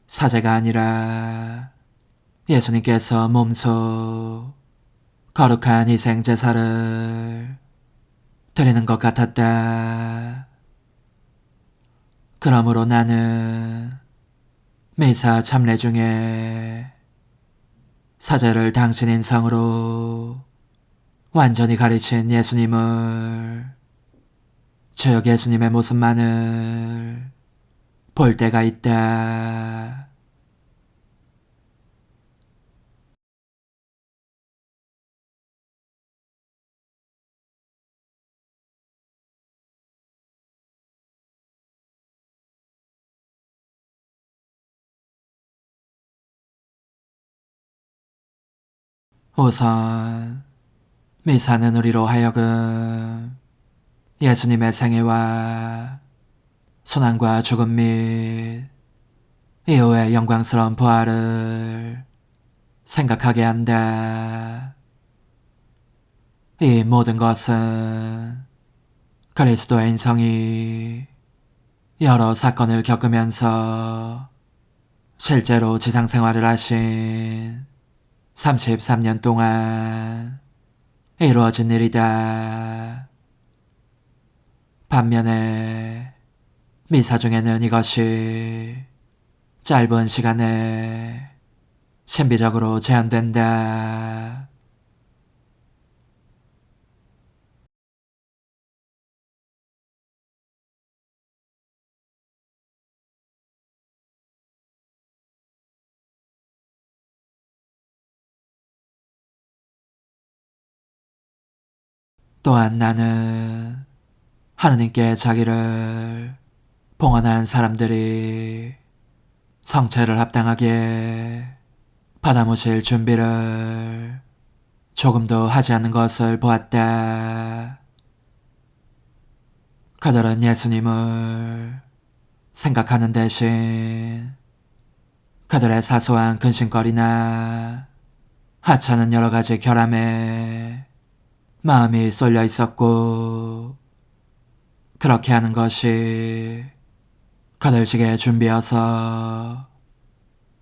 사제가 아니라 예수님께서 몸소 거룩한 희생제사를 드리는 것 같았다. 그러므로 나는 미사 참례 중에 사제를 당신 인성으로 완전히 가르친 예수님을, 즉 예수님의 모습만을 볼 때가 있다. 우선 미사는 우리로 하여금 예수님의 생애와 순환과 죽음 및 이후의 영광스러운 부활을 생각하게 한다. 이 모든 것은 그리스도의 인성이 여러 사건을 겪으면서 실제로 지상생활을 하신 33년 동안 이루어진 일이다. 반면에 미사 중에는 이것이 짧은 시간에 신비적으로 제한된다. 또한 나는 하느님께 자기를 봉헌한 사람들이 성체를 합당하게 받아모실 준비를 조금도 하지 않는 것을 보았다. 그들은 예수님을 생각하는 대신 그들의 사소한 근심거리나 하찮은 여러 가지 결함에 마음이 쏠려 있었고, 그렇게 하는 것이 그들식의 준비여서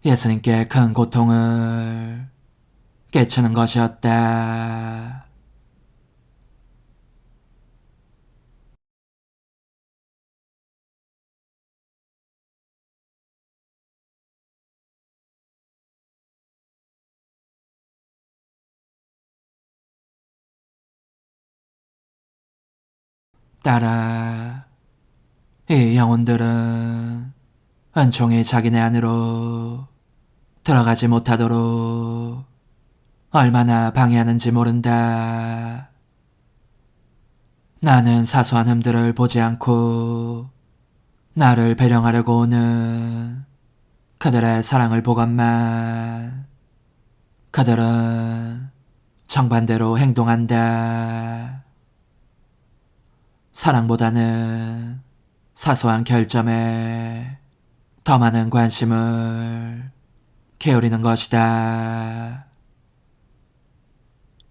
예수님께 큰 고통을 끼치는 것이었다. 따라 이 영혼들은 은총이 자기네 안으로 들어가지 못하도록 얼마나 방해하는지 모른다. 나는 사소한 흠들을 보지 않고 나를 배령하려고 오는 그들의 사랑을 보건만 그들은 정반대로 행동한다. 사랑보다는 사소한 결점에 더 많은 관심을 기울이는 것이다.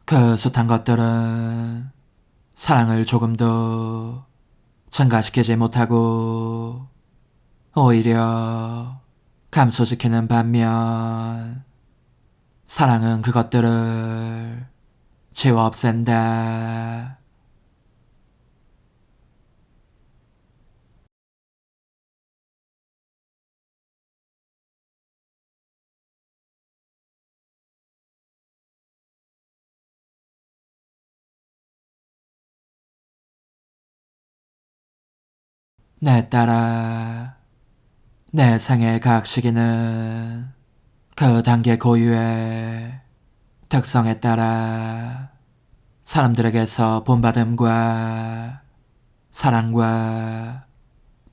그 숱한 것들은 사랑을 조금도 증가시키지 못하고 오히려 감소시키는 반면 사랑은 그것들을 지워 없앤다. 내 딸아, 내 생의 각 시기는 그 단계 고유의 특성에 따라 사람들에게서 본받음과 사랑과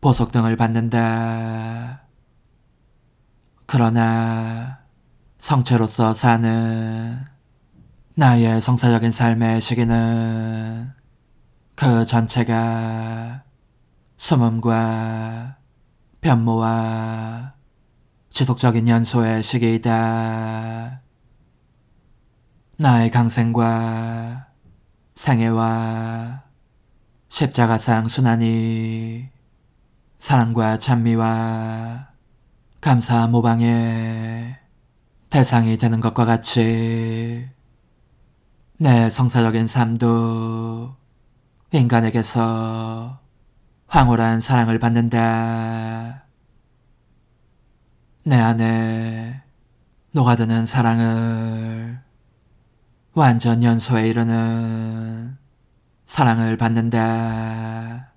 보석 등을 받는다. 그러나 성체로서 사는 나의 성사적인 삶의 시기는 그 전체가 숨음과 변모와 지속적인 연소의 시기이다. 나의 강생과 생애와 십자가상 순환이 사랑과 찬미와 감사 모방의 대상이 되는 것과 같이 내 성사적인 삶도 인간에게서 황홀한 사랑을 받는다. 내 안에 녹아드는 사랑을 완전 연소에 이르는 사랑을 받는다.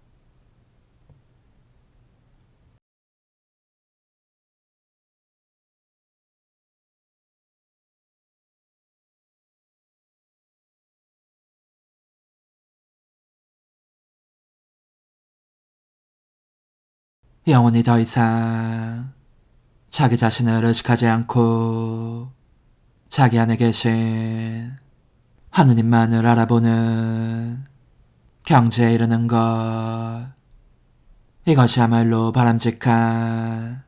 영혼이 더 이상 자기 자신을 의식하지 않고 자기 안에 계신 하느님만을 알아보는 경지에 이르는 것, 이것이야말로 바람직한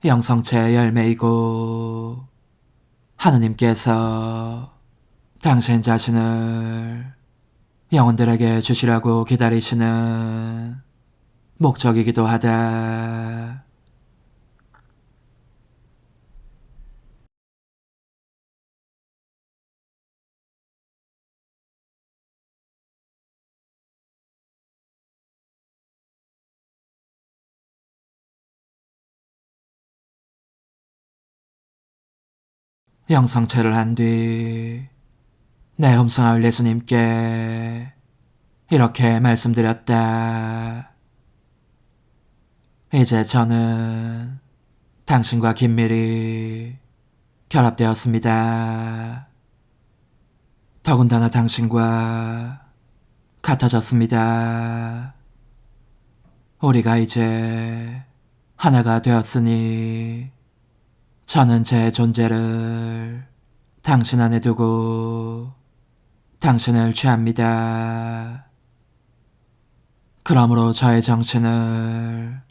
영성체의 열매이고 하느님께서 당신 자신을 영혼들에게 주시라고 기다리시는 목적이기도 하다. 영성체를 한 뒤 내 홈성아울 예수님께 이렇게 말씀드렸다. 이제 저는 당신과 긴밀히 결합되었습니다. 더군다나 당신과 같아졌습니다. 우리가 이제 하나가 되었으니 저는 제 존재를 당신 안에 두고 당신을 취합니다. 그러므로 저의 정신을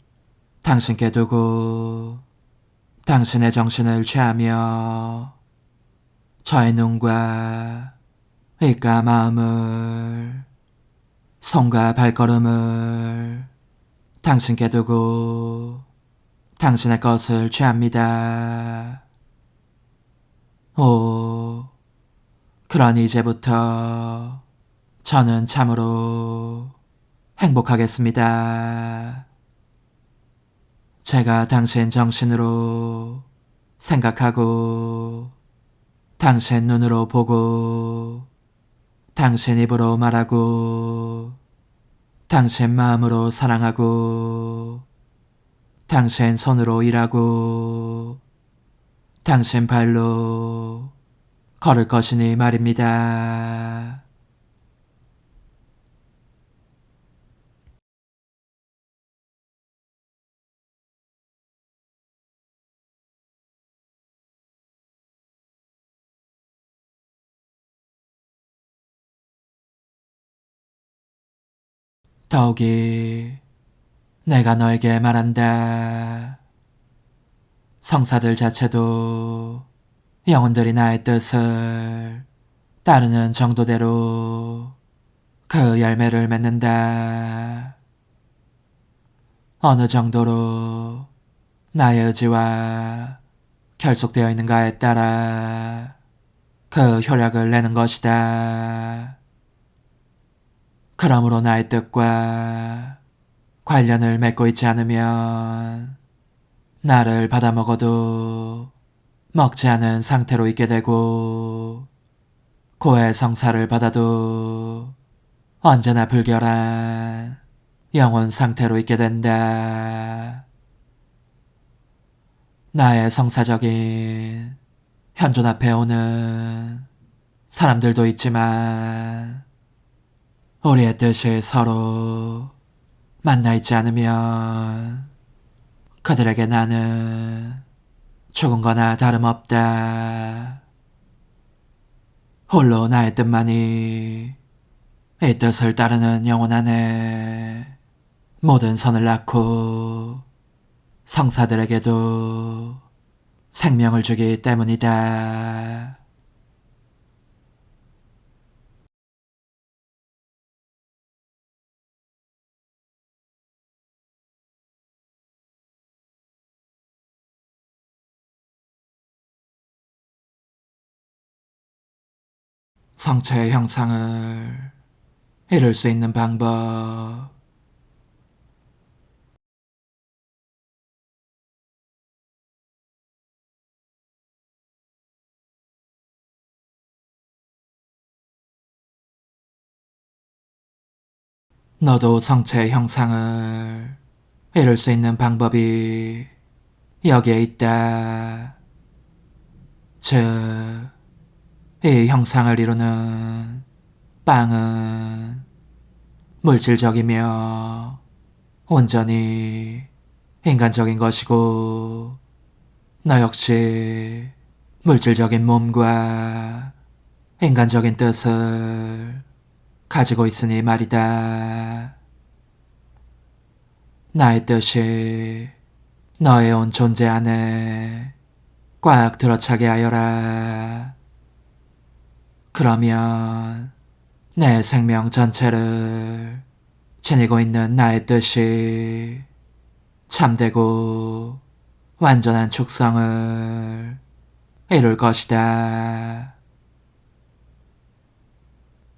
당신께 두고 당신의 정신을 취하며 저의 눈과 입과 마음을 손과 발걸음을 당신께 두고 당신의 것을 취합니다. 오, 그러니 이제부터 저는 참으로 행복하겠습니다. 제가 당신 정신으로 생각하고 당신 눈으로 보고 당신 입으로 말하고 당신 마음으로 사랑하고 당신 손으로 일하고 당신 발로 걸을 것이니 말입니다. 더욱이 내가 너에게 말한다. 성사들 자체도 영혼들이 나의 뜻을 따르는 정도대로 그 열매를 맺는다. 어느 정도로 나의 의지와 결속되어 있는가에 따라 그 효력을 내는 것이다. 그러므로 나의 뜻과 관련을 맺고 있지 않으면 나를 받아먹어도 먹지 않은 상태로 있게 되고 고해 성사를 받아도 언제나 불결한 영혼 상태로 있게 된다. 나의 성사적인 현존 앞에 오는 사람들도 있지만 우리의 뜻이 서로 만나 있지 않으면 그들에게 나는 죽은 거나 다름없다. 홀로 나의 뜻만이 이 뜻을 따르는 영혼 안에 모든 선을 낳고 성사들에게도 생명을 주기 때문이다. 성체의 형상을 이룰 수 있는 방법. 너도 성체의 형상을 이룰 수 있는 방법이 여기에 있다. 즉, 이 형상을 이루는 빵은 물질적이며 온전히 인간적인 것이고, 너 역시 물질적인 몸과 인간적인 뜻을 가지고 있으니 말이다. 나의 뜻이 너의 온 존재 안에 꽉 들어차게 하여라. 그러면 내 생명 전체를 지니고 있는 나의 뜻이 참되고 완전한 축성을 이룰 것이다.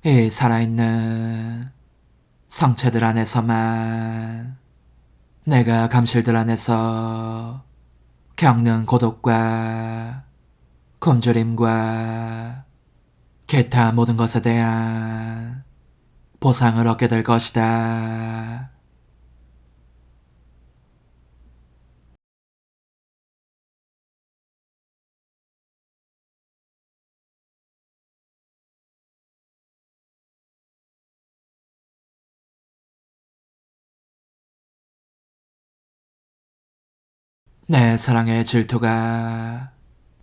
이 살아있는 성체들 안에서만 내가 감실들 안에서 겪는 고독과 굶주림과 기타 모든 것에 대한 보상을 얻게 될 것이다. 내 사랑의 질투가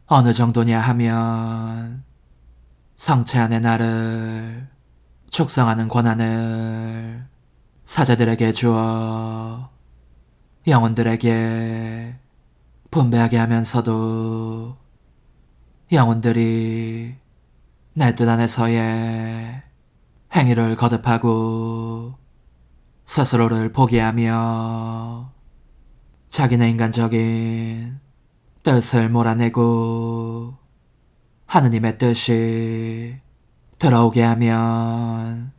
어느 정도냐 하면 성체 안의 나를 축성하는 권한을 사제들에게 주어 영혼들에게 분배하게 하면서도 영혼들이 내 뜻 안에서의 행위를 거듭하고 스스로를 포기하며 자기네 인간적인 뜻을 몰아내고 하느님의 뜻이 들어오게 하면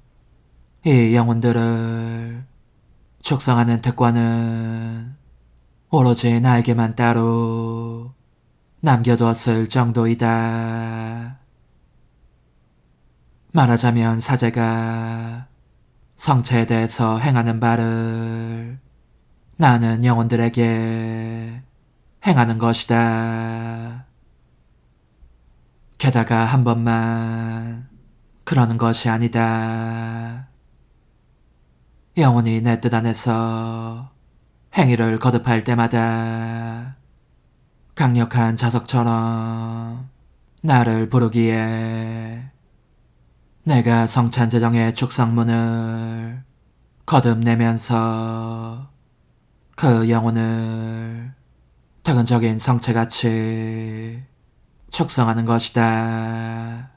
이 영혼들을 축성하는 특권은 오로지 나에게만 따로 남겨두었을 정도이다. 말하자면 사제가 성체에 대해서 행하는 바를 나는 영혼들에게 행하는 것이다. 게다가 한 번만 그러는 것이 아니다. 영혼이 내 뜻 안에서 행위를 거듭할 때마다 강력한 자석처럼 나를 부르기에 내가 성찬제정의 축성문을 거듭내면서 그 영혼을 특은적인 성체같이 축성하는 것이다.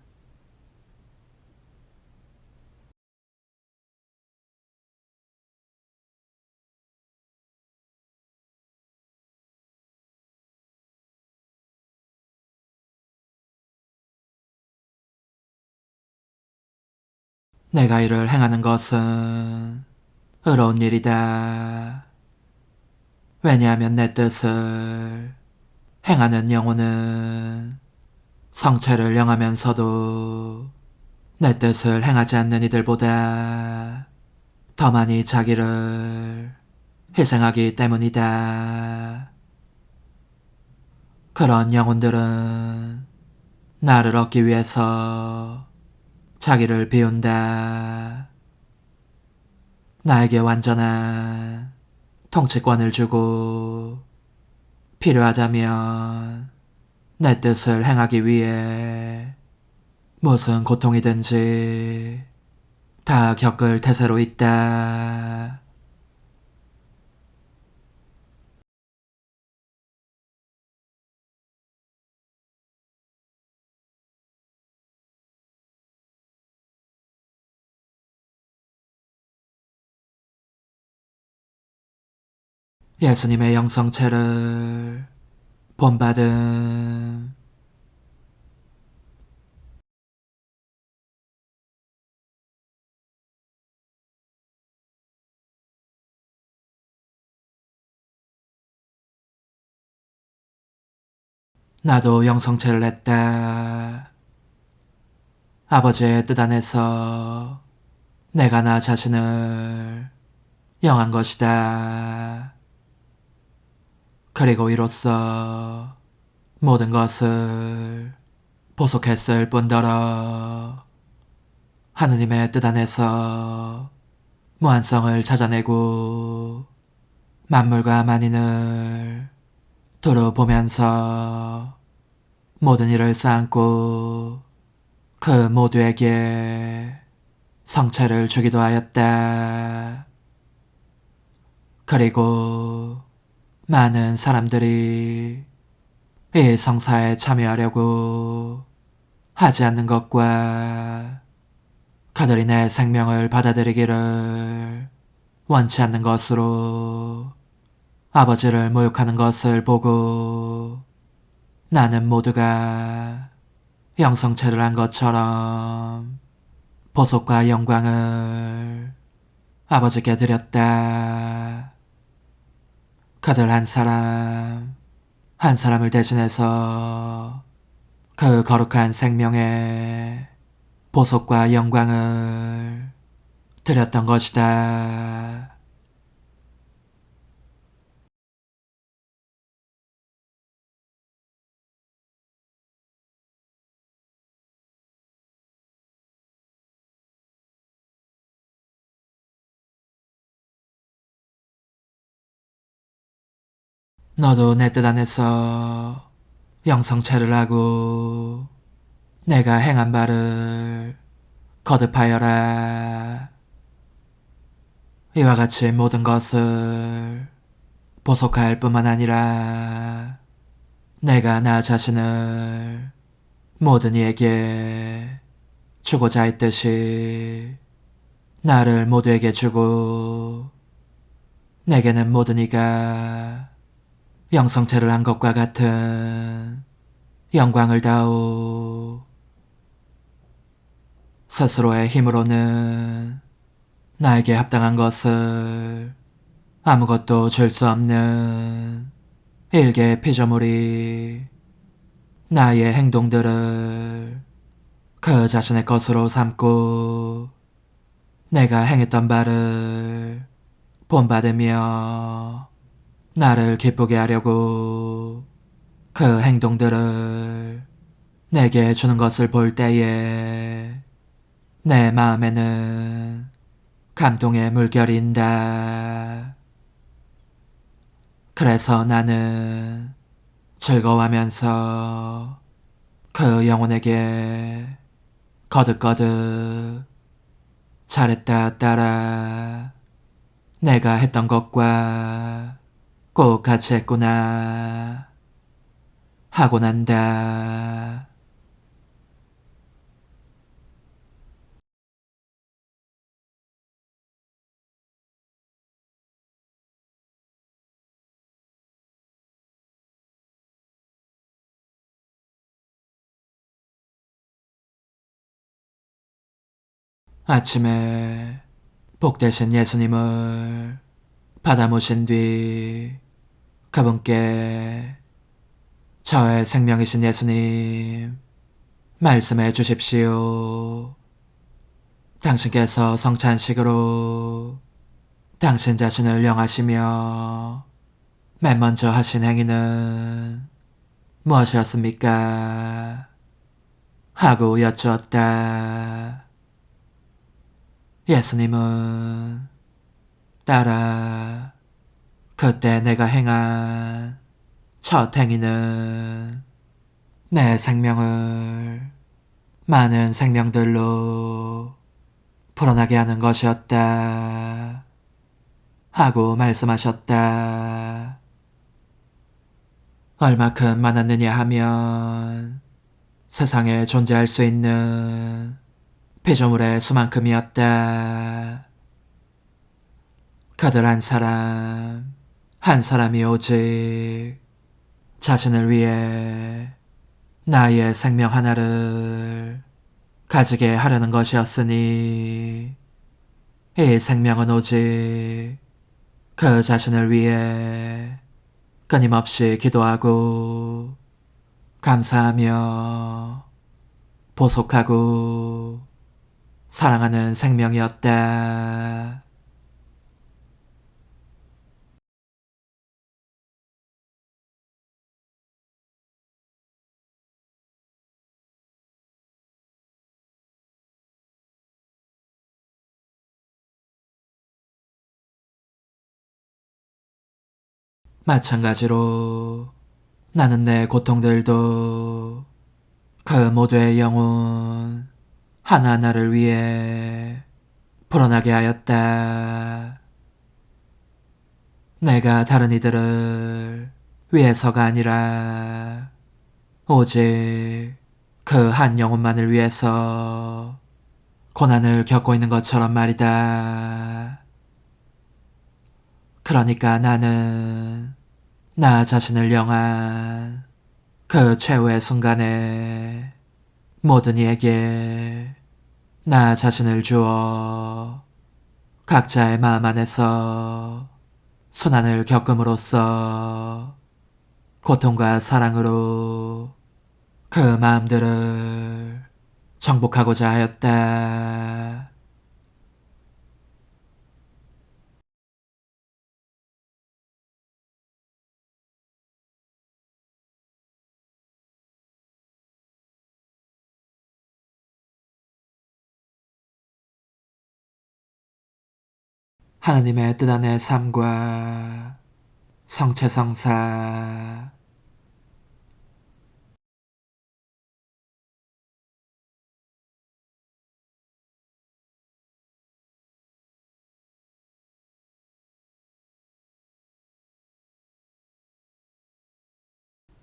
내가 이를 행하는 것은 의로운 일이다. 왜냐하면 내 뜻을 행하는 영혼은 성체를 영하면서도 내 뜻을 행하지 않는 이들보다 더 많이 자기를 희생하기 때문이다. 그런 영혼들은 나를 얻기 위해서 자기를 비운다. 나에게 완전한 통치권을 주고 필요하다면 내 뜻을 행하기 위해 무슨 고통이든지 다 겪을 태세로 있다. 예수님의 영성체를 본받음. 나도 영성체를 했다. 아버지의 뜻 안에서 내가 나 자신을 영한 것이다. 그리고 이로써 모든 것을 보속했을 뿐더러 하느님의 뜻 안에서 무한성을 찾아내고 만물과 만인을 두루 보면서 모든 일을 쌓고 그 모두에게 성체를 주기도 하였다. 그리고 많은 사람들이 이 성사에 참여하려고 하지 않는 것과 그들이 내 생명을 받아들이기를 원치 않는 것으로 아버지를 모욕하는 것을 보고 나는 모두가 영성체를 한 것처럼 보속과 영광을 아버지께 드렸다. 그들 한 사람 한 사람을 대신해서 그 거룩한 생명의 보속과 영광을 드렸던 것이다. 너도 내 뜻 안에서 영성체를 하고 내가 행한 바를 거듭하여라. 이와 같이 모든 것을 보속할 뿐만 아니라 내가 나 자신을 모든 이에게 주고자 했듯이 나를 모두에게 주고 내게는 모든 이가 영성체를 한 것과 같은 영광을 다오. 스스로의 힘으로는 나에게 합당한 것을 아무것도 줄 수 없는 일개의 피조물이 나의 행동들을 그 자신의 것으로 삼고 내가 행했던 바를 본받으며 나를 기쁘게 하려고 그 행동들을 내게 주는 것을 볼 때에 내 마음에는 감동의 물결이 인다. 그래서 나는 즐거워하면서 그 영혼에게 거듭거듭 잘했다 딸아, 내가 했던 것과 꼭 같이 했구나 하고 난다. 아침에 복되신 예수님을 받아 모신 뒤 그분께 저의 생명이신 예수님 말씀해 주십시오. 당신께서 성찬식으로 당신 자신을 영하시며 맨 먼저 하신 행위는 무엇이었습니까? 하고 여쭈었다. 예수님은 따라 그때 내가 행한 첫 행위는 내 생명을 많은 생명들로 불어나게 하는 것이었다 하고 말씀하셨다. 얼마큼 많았느냐 하면 세상에 존재할 수 있는 피조물의 수만큼이었다. 그들 한 사람 한 사람이 오직 자신을 위해 나의 생명 하나를 가지게 하려는 것이었으니 이 생명은 오직 그 자신을 위해 끊임없이 기도하고 감사하며 보속하고 사랑하는 생명이었다. 마찬가지로 나는 내 고통들도 그 모두의 영혼 하나하나를 위해 불어나게 하였다. 내가 다른 이들을 위해서가 아니라 오직 그 한 영혼만을 위해서 고난을 겪고 있는 것처럼 말이다. 그러니까 나는 나 자신을 향한 그 최후의 순간에 모든 이에게 나 자신을 주어 각자의 마음 안에서 순환을 겪음으로써 고통과 사랑으로 그 마음들을 정복하고자 하였다. 하나님의 뜻 안의 삶과 성체성사.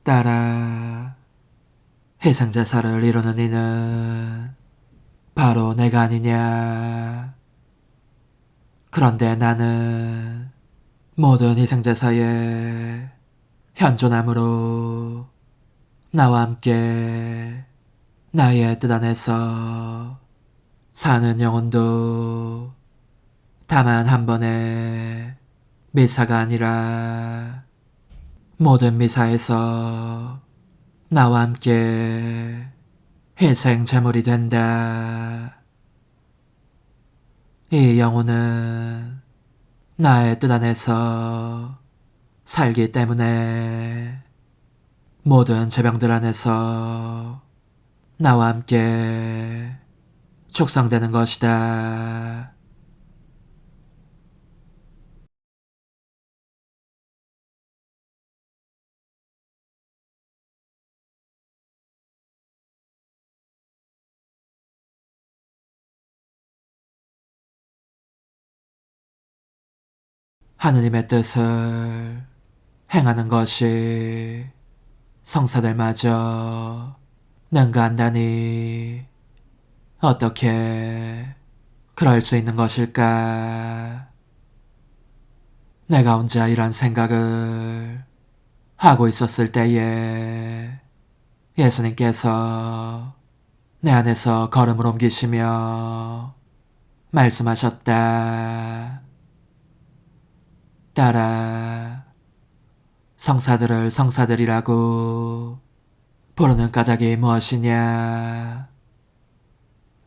따라 희생제사를 이루는 이는 바로 내가 아니냐. 그런데 나는 모든 희생제사에 현존함으로 나와 함께 나의 뜻 안에서 사는 영혼도 다만 한 번의 미사가 아니라 모든 미사에서 나와 함께 희생 제물이 된다. 이 영혼은 나의 뜻 안에서 살기 때문에 모든 제병들 안에서 나와 함께 축성되는 것이다. 하느님의 뜻을 행하는 것이 성사들마저 능가한다니 어떻게 그럴 수 있는 것일까? 내가 혼자 이런 생각을 하고 있었을 때에 예수님께서 내 안에서 걸음을 옮기시며 말씀하셨다. 따라 성사들을 성사들이라고 부르는 까닭이 무엇이냐?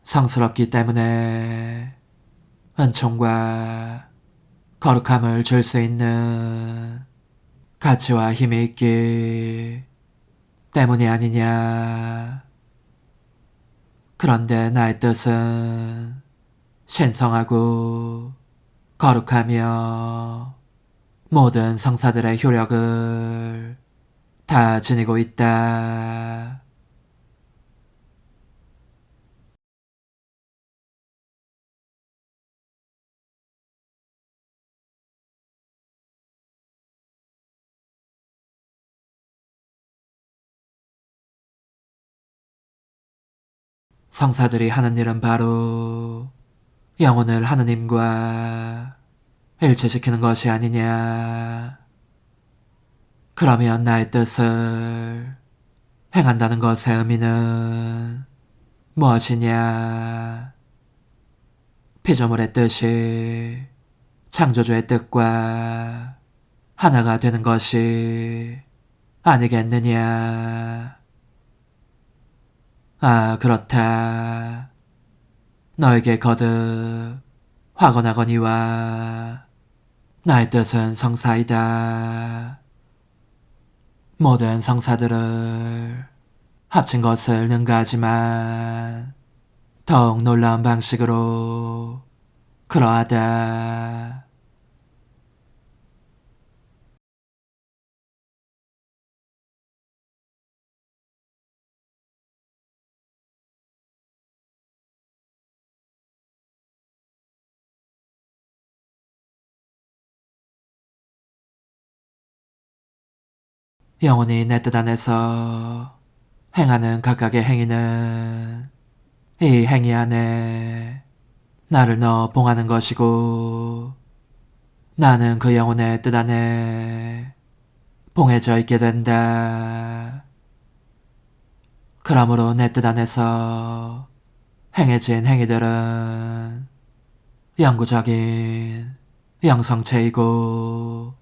성스럽기 때문에 은총과 거룩함을 줄 수 있는 가치와 힘이 있기 때문이 아니냐. 그런데 나의 뜻은 신성하고 거룩하며 모든 성사들의 효력을 다 지니고 있다. 성사들이 하는 일은 바로 영혼을 하느님과 일치시키는 것이 아니냐. 그러면 나의 뜻을 행한다는 것의 의미는 무엇이냐? 피조물의 뜻이 창조주의 뜻과 하나가 되는 것이 아니겠느냐? 아, 그렇다. 너에게 거듭 화건하거니와 나의 뜻은 성사이다. 모든 성사들을 합친 것을 능가하지만 더욱 놀라운 방식으로 그러하다. 영혼이 내 뜻 안에서 행하는 각각의 행위는 이 행위 안에 나를 넣어 봉하는 것이고 나는 그 영혼의 뜻 안에 봉해져 있게 된다. 그러므로 내 뜻 안에서 행해진 행위들은 영구적인 영성체이고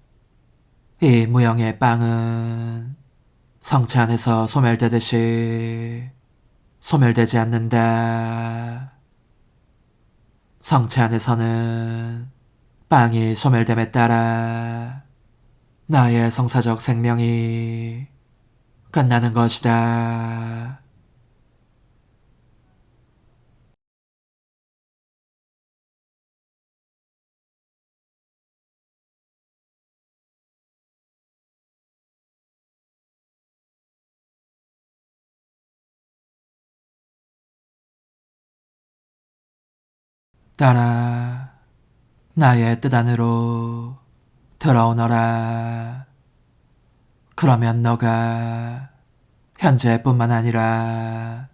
이 무형의 빵은 성체 안에서 소멸되듯이 소멸되지 않는다. 성체 안에서는 빵이 소멸됨에 따라 나의 성사적 생명이 끝나는 것이다. 따라 나의 뜻 안으로 들어오너라. 그러면 너가 현재뿐만 아니라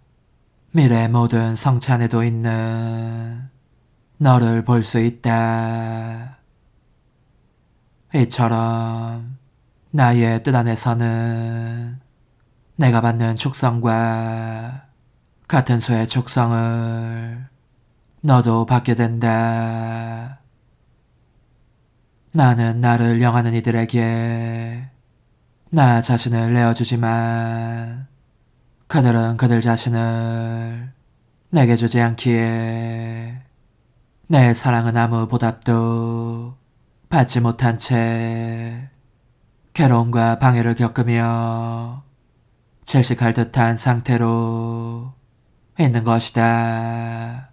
미래 모든 성체 안에도 있는 너를 볼 수 있다. 이처럼 나의 뜻 안에서는 내가 받는 축성과 같은 수의 축성을 너도 받게 된다. 나는 나를 영하는 이들에게 나 자신을 내어주지만 그들은 그들 자신을 내게 주지 않기에 내 사랑은 아무 보답도 받지 못한 채 괴로움과 방해를 겪으며 질식할 듯한 상태로 있는 것이다.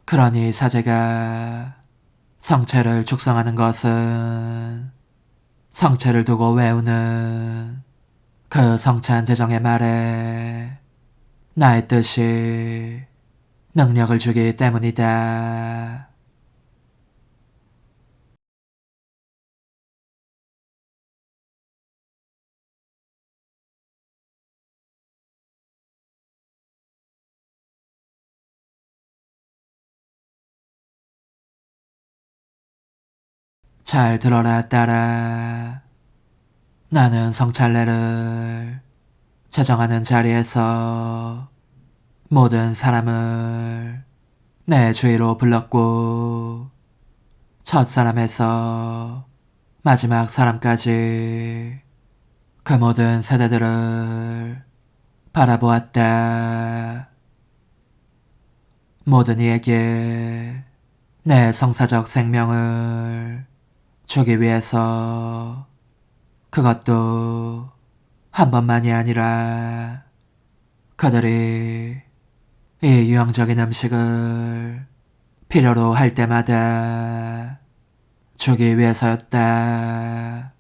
그러니 사제가 성체를 축성하는 것은 성체를 두고 외우는 그 성찬 제정의 말에 나의 뜻이 능력을 주기 때문이다. 잘 들어라 딸아. 나는 성찰례를 제정하는 자리에서 모든 사람을 내 주위로 불렀고 첫 사람에서 마지막 사람까지 그 모든 세대들을 바라보았다. 모든 이에게 내 성사적 생명을 주기 위해서, 그것도 한 번만이 아니라 그들이 이 유형적인 음식을 필요로 할 때마다 주기 위해서였다.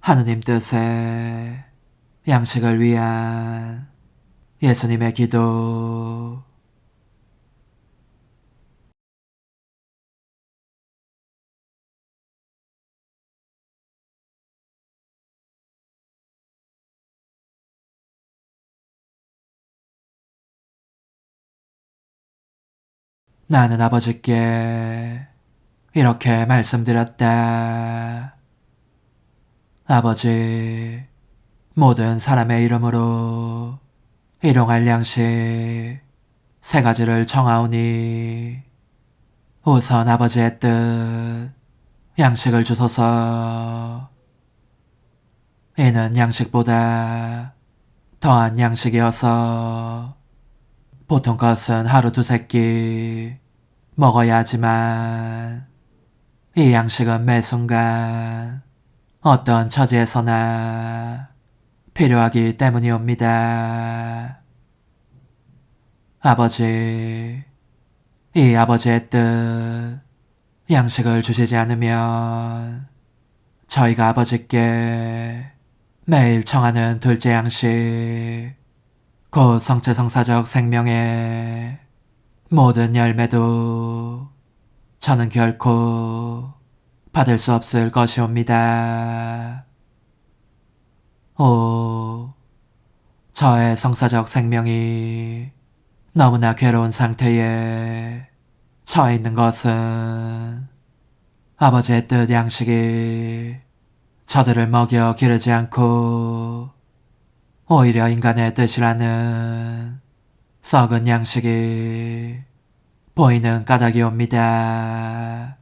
하느님 뜻에 양식을 위한 예수님의 기도. 나는 아버지께 이렇게 말씀드렸다. 아버지, 모든 사람의 이름으로 일용할 양식 3가지를 청하오니 우선 아버지의 뜻 양식을 주소서. 이는 양식보다 더한 양식이어서 보통 것은 하루 2끼 먹어야 하지만 이 양식은 매 순간 어떤 처지에서나 필요하기 때문이옵니다. 아버지, 이 아버지의 뜻 양식을 주시지 않으면 저희가 아버지께 매일 청하는 둘째 양식, 곧 성체성사적 생명의 모든 열매도 저는 결코 받을 수 없을 것이옵니다. 오, 저의 성사적 생명이 너무나 괴로운 상태에 처해 있는 것은 아버지의 뜻 양식이 저들을 먹여 기르지 않고 오히려 인간의 뜻이라는 썩은 양식이 보이는 까닭이옵니다.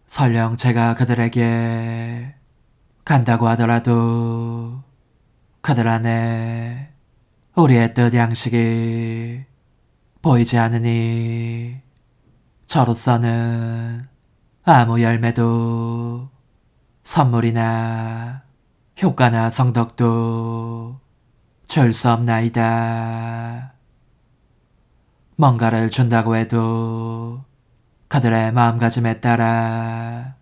설령 제가 그들에게 간다고 하더라도 그들 안에 우리의 뜻 양식이 보이지 않으니 저로서는 아무 열매도 선물이나 효과나 성덕도 줄 수 없나이다. 뭔가를 준다고 해도 그들의 마음가짐에 따라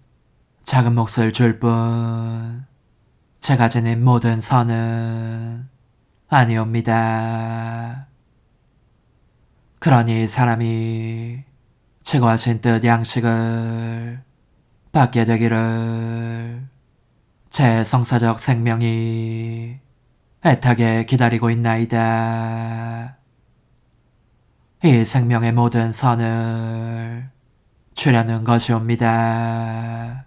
작은 몫을 줄 뿐 제가 지닌 모든 선은 아니옵니다. 그러니 사람이 치고하신 뜻 양식을 받게 되기를 제 성사적 생명이 애타게 기다리고 있나이다. 이 생명의 모든 선을 주려는 것이옵니다.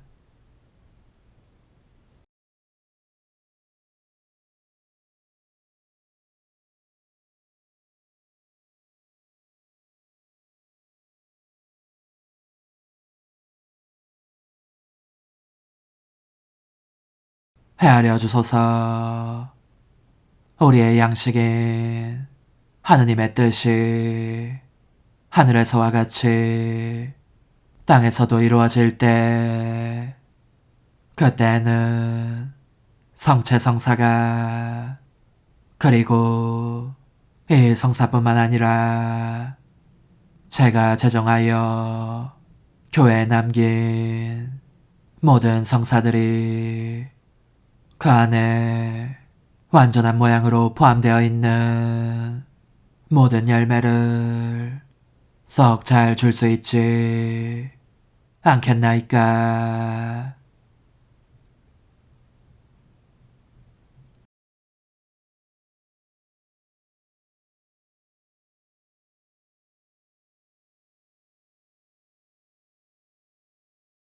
헤아려 주소서. 우리의 양식인 하느님의 뜻이 하늘에서와 같이 땅에서도 이루어질 때, 그때는 성체성사가, 그리고 이 성사뿐만 아니라 제가 제정하여 교회에 남긴 모든 성사들이 그 안에 완전한 모양으로 포함되어 있는 모든 열매를 썩 잘 줄 수 있지 않겠나이까.